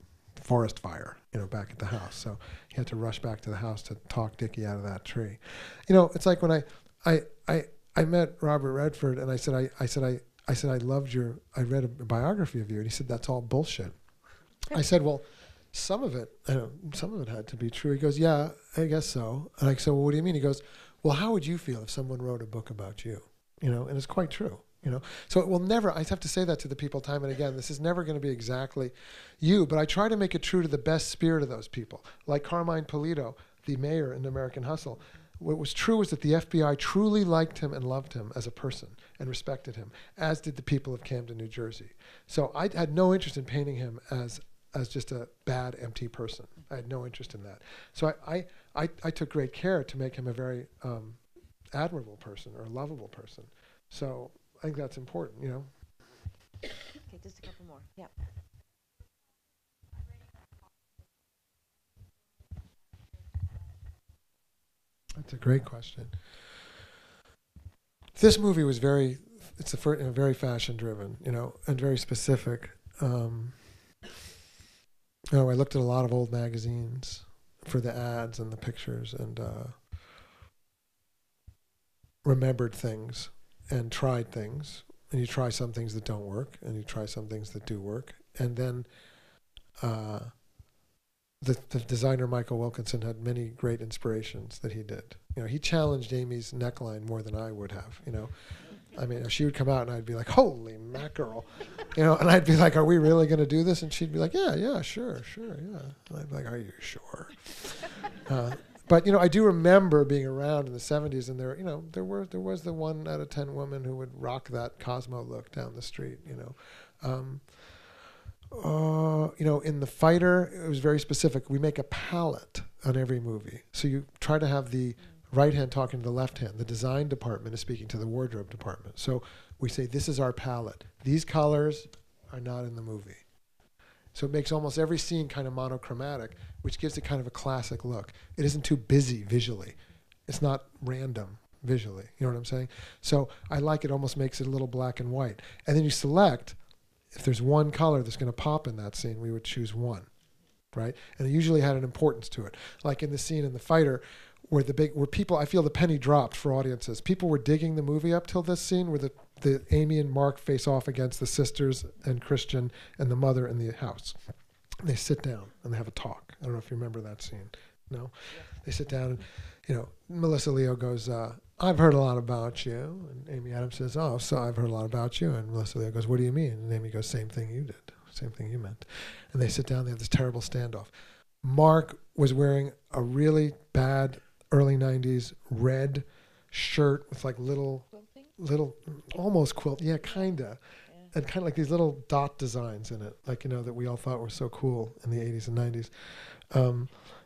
forest fire, back at the house. So he had to rush back to the house to talk Dickie out of that tree. It's like when I met Robert Redford, and I said I read a biography of you, and he said, "That's all bullshit." I said, "Well, some of it had to be true." He goes, "Yeah, I guess so." And I said, "Well, what do you mean?" He goes, "Well, how would you feel if someone wrote a book about you?" And it's quite true. So it will never, I have to say that to the people time and again, this is never going to be exactly you, but I try to make it true to the best spirit of those people. Like Carmine Polito, the mayor in American Hustle. What was true was that the FBI truly liked him and loved him as a person and respected him, as did the people of Camden, New Jersey. So I had no interest in painting him as just a bad, empty person. I had no interest in that. So I took great care to make him a very admirable person or lovable person. So I think that's important, Okay, just a couple more. Yeah. That's a great question. This movie was very fashion driven, and very specific. I looked at a lot of old magazines for the ads and the pictures, and remembered things and tried things. And you try some things that don't work, and you try some things that do work. And then the designer Michael Wilkinson had many great inspirations that he did. He challenged Amy's neckline more than I would have. I mean, she would come out and I'd be like, "Holy mackerel," and I'd be like, "Are we really going to do this?" And she'd be like, "Yeah, sure, yeah." And I'd be like, "Are you sure?" But I do remember being around in the 70s, and there was the 1 out of 10 woman who would rock that Cosmo look down the street. In The Fighter, it was very specific. We make a palette on every movie, so you try to have the right hand talking to the left hand. The design department is speaking to the wardrobe department. So we say, "This is our palette. These colors are not in the movie." So it makes almost every scene kind of monochromatic, which gives it kind of a classic look. It isn't too busy visually. It's not random visually. You know what I'm saying? So I like it, almost makes it a little black and white. And then you select, if there's one color that's going to pop in that scene, we would choose one, right? And it usually had an importance to it. Like in the scene in The Fighter, where people, I feel the penny dropped for audiences. People were digging the movie up till this scene where the Amy and Mark face off against the sisters and Christian and the mother in the house. And they sit down and they have a talk. I don't know if you remember that scene. No? Yeah. They sit down and, Melissa Leo goes, "I've heard a lot about you." And Amy Adams says, "Oh, so I've heard a lot about you." And Melissa Leo goes, "What do you mean?" And Amy goes, "Same thing you did. Same thing you meant." And they sit down, they have this terrible standoff. Mark was wearing a really bad early 90s red shirt with like little almost quilt, yeah, kinda, and kind of like these little dot designs in it, like that we all thought were so cool in the 80s and 90s.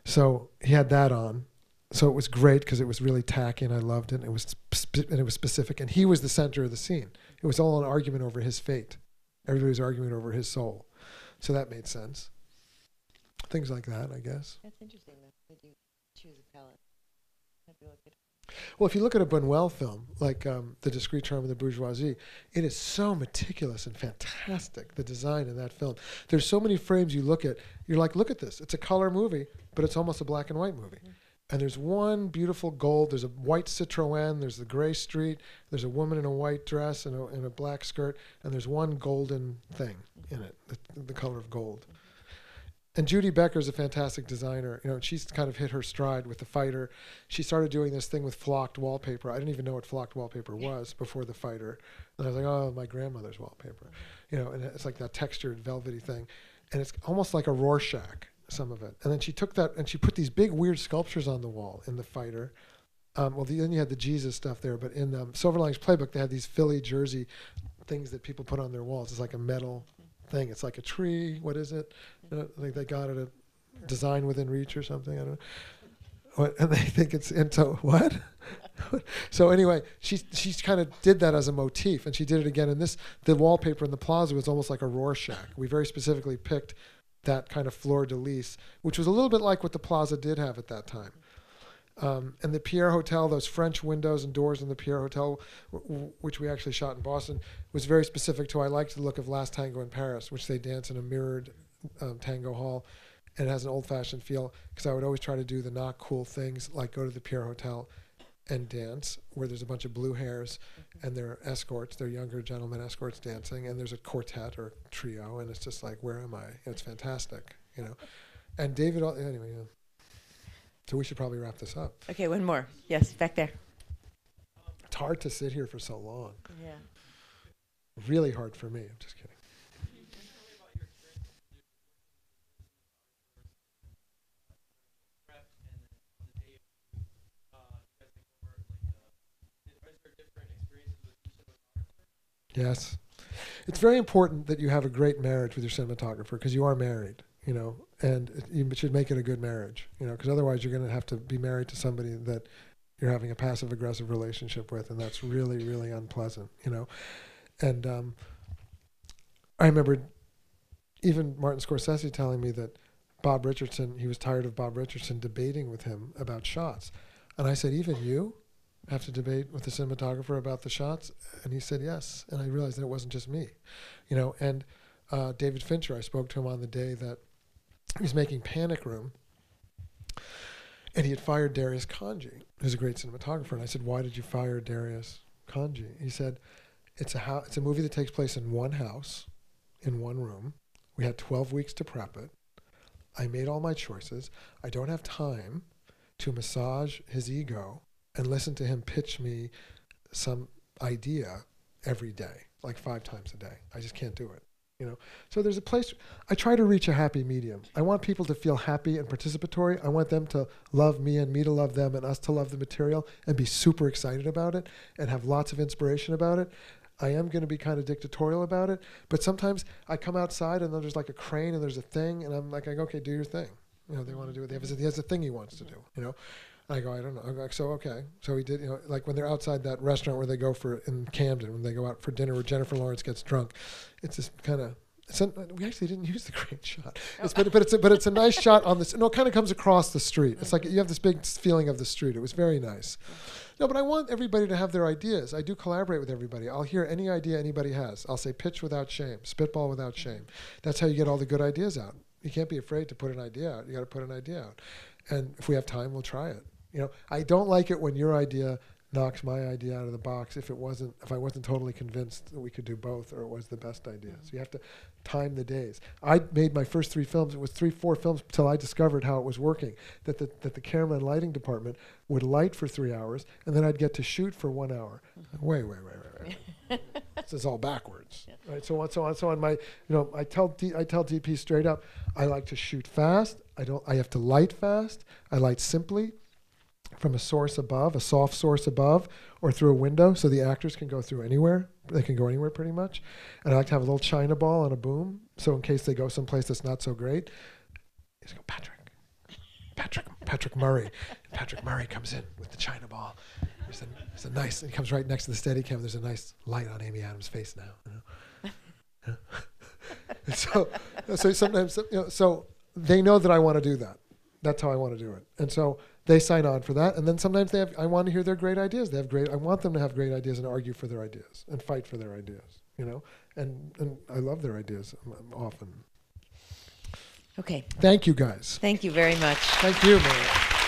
So he had that on, so it was great because it was really tacky and I loved it. It was specific, and he was the center of the scene. It was all an argument over his fate. Everybody was arguing over his soul, so that made sense. things like that, I guess. That's interesting that you choose a palette. Have to look at Well, if you look at a Buñuel film, like The Discreet Charm of the Bourgeoisie, it is so meticulous and fantastic, the design in that film. There's so many frames you look at, you're like, look at this. It's a color movie, but it's almost a black and white movie. And there's one beautiful gold, there's a white Citroën, there's the gray street, there's a woman in a white dress and a black skirt, and there's one golden thing in it, the color of gold. And Judy Becker's a fantastic designer. You know, she's kind of hit her stride with The Fighter. She started doing this thing with flocked wallpaper. I didn't even know what flocked wallpaper was before The Fighter. And I was like, oh, my grandmother's wallpaper. You know, and it's like that textured velvety thing. And it's almost like a Rorschach, some of it. And then she took that and she put these big weird sculptures on the wall in The Fighter. Then you had the Jesus stuff there, but in Silver Linings Playbook, they had these Philly Jersey things that people put on their walls. It's like a metal thing. It's like a tree. What is it? I think they got it at Design Within Reach or something. I don't know. And they think it's into what? So anyway, she kind of did that as a motif, and she did it again. And the wallpaper in the plaza was almost like a Rorschach. We very specifically picked that kind of fleur de lis, which was a little bit like what the plaza did have at that time. And the Pierre Hotel, those French windows and doors in the Pierre Hotel, which we actually shot in Boston, was very specific to, I liked the look of Last Tango in Paris, which they dance in a mirrored tango hall, and it has an old-fashioned feel, because I would always try to do the not cool things, like go to the Pierre Hotel and dance, where there's a bunch of blue hairs, and they're escorts, they're younger gentlemen escorts dancing, and there's a quartet or trio, and it's just like, where am I? It's fantastic, you know. And David, anyway, yeah. So we should probably wrap this up. Okay, one more. Yes, back there. It's hard to sit here for so long. Yeah. Really hard for me. I'm just kidding. Yes. It's very important that you have a great marriage with your cinematographer, because you are married, you know, and you should make it a good marriage, you know, because otherwise you're going to have to be married to somebody that you're having a passive-aggressive relationship with, and that's really, really unpleasant, you know. And I remember even Martin Scorsese telling me that Bob Richardson, he was tired of Bob Richardson debating with him about shots. And I said, even you have to debate with the cinematographer about the shots? And he said, yes. And I realized that it wasn't just me, you know. And David Fincher, I spoke to him on the day that he was making Panic Room, and he had fired Darius Kanji, who's a great cinematographer. And I said, why did you fire Darius Kanji? He said, it's a movie that takes place in one house, in one room. We had 12 weeks to prep it. I made all my choices. I don't have time to massage his ego and listen to him pitch me some idea every day, like 5 times a day. I just can't do it, you know. So there's a place, I try to reach a happy medium. I want people to feel happy and participatory. I want them to love me and me to love them and us to love the material and be super excited about it and have lots of inspiration about it. I am going to be kind of dictatorial about it, but sometimes I come outside and then there's like a crane and there's a thing, and I'm like, I go, okay, do your thing. You know, they want to do it. He has a thing he wants to do, you know. I go, I don't know. I go, so, okay. So he did, you know, like when they're outside that restaurant where they go for, in Camden, when they go out for dinner where Jennifer Lawrence gets drunk, it's this kind of, we actually didn't use the crane shot. But it's a nice shot on this. No, it kind of comes across the street. It's like you have this big feeling of the street. It was very nice. No, but I want everybody to have their ideas. I do collaborate with everybody. I'll hear any idea anybody has. I'll say pitch without shame, spitball without shame. That's how you get all the good ideas out. You can't be afraid to put an idea out. You got to put an idea out. And if we have time, we'll try it. You know, I don't like it when your idea knocks my idea out of the box if I wasn't totally convinced that we could do both or it was the best idea. So you have to time the days. I made my first 3 films. It was 4 films till I discovered how it was working, that the camera and lighting department would light for 3 hours and then I'd get to shoot for 1 hour. Wait. This is all backwards. Yeah. Right? So on my, you know, I tell DP straight up, I like to shoot fast. I have to light fast. I light simply, from a source above, a soft source above, or through a window, so the actors can go through anywhere. They can go anywhere pretty much. And I like to have a little China ball on a boom, so in case they go someplace that's not so great, you just go, Patrick Murray. And Patrick Murray comes in with the China ball. There's a nice, he comes right next to the Steadicam. There's a nice light on Amy Adams' face now. You know? So sometimes, you know, so they know that I want to do that. That's how I want to do it. And so they sign on for that. And then sometimes I want to hear their great ideas. I want them to have great ideas and argue for their ideas and fight for their ideas, and I love their ideas often. Okay. Thank you guys. Thank you very much. Thank you, Mary.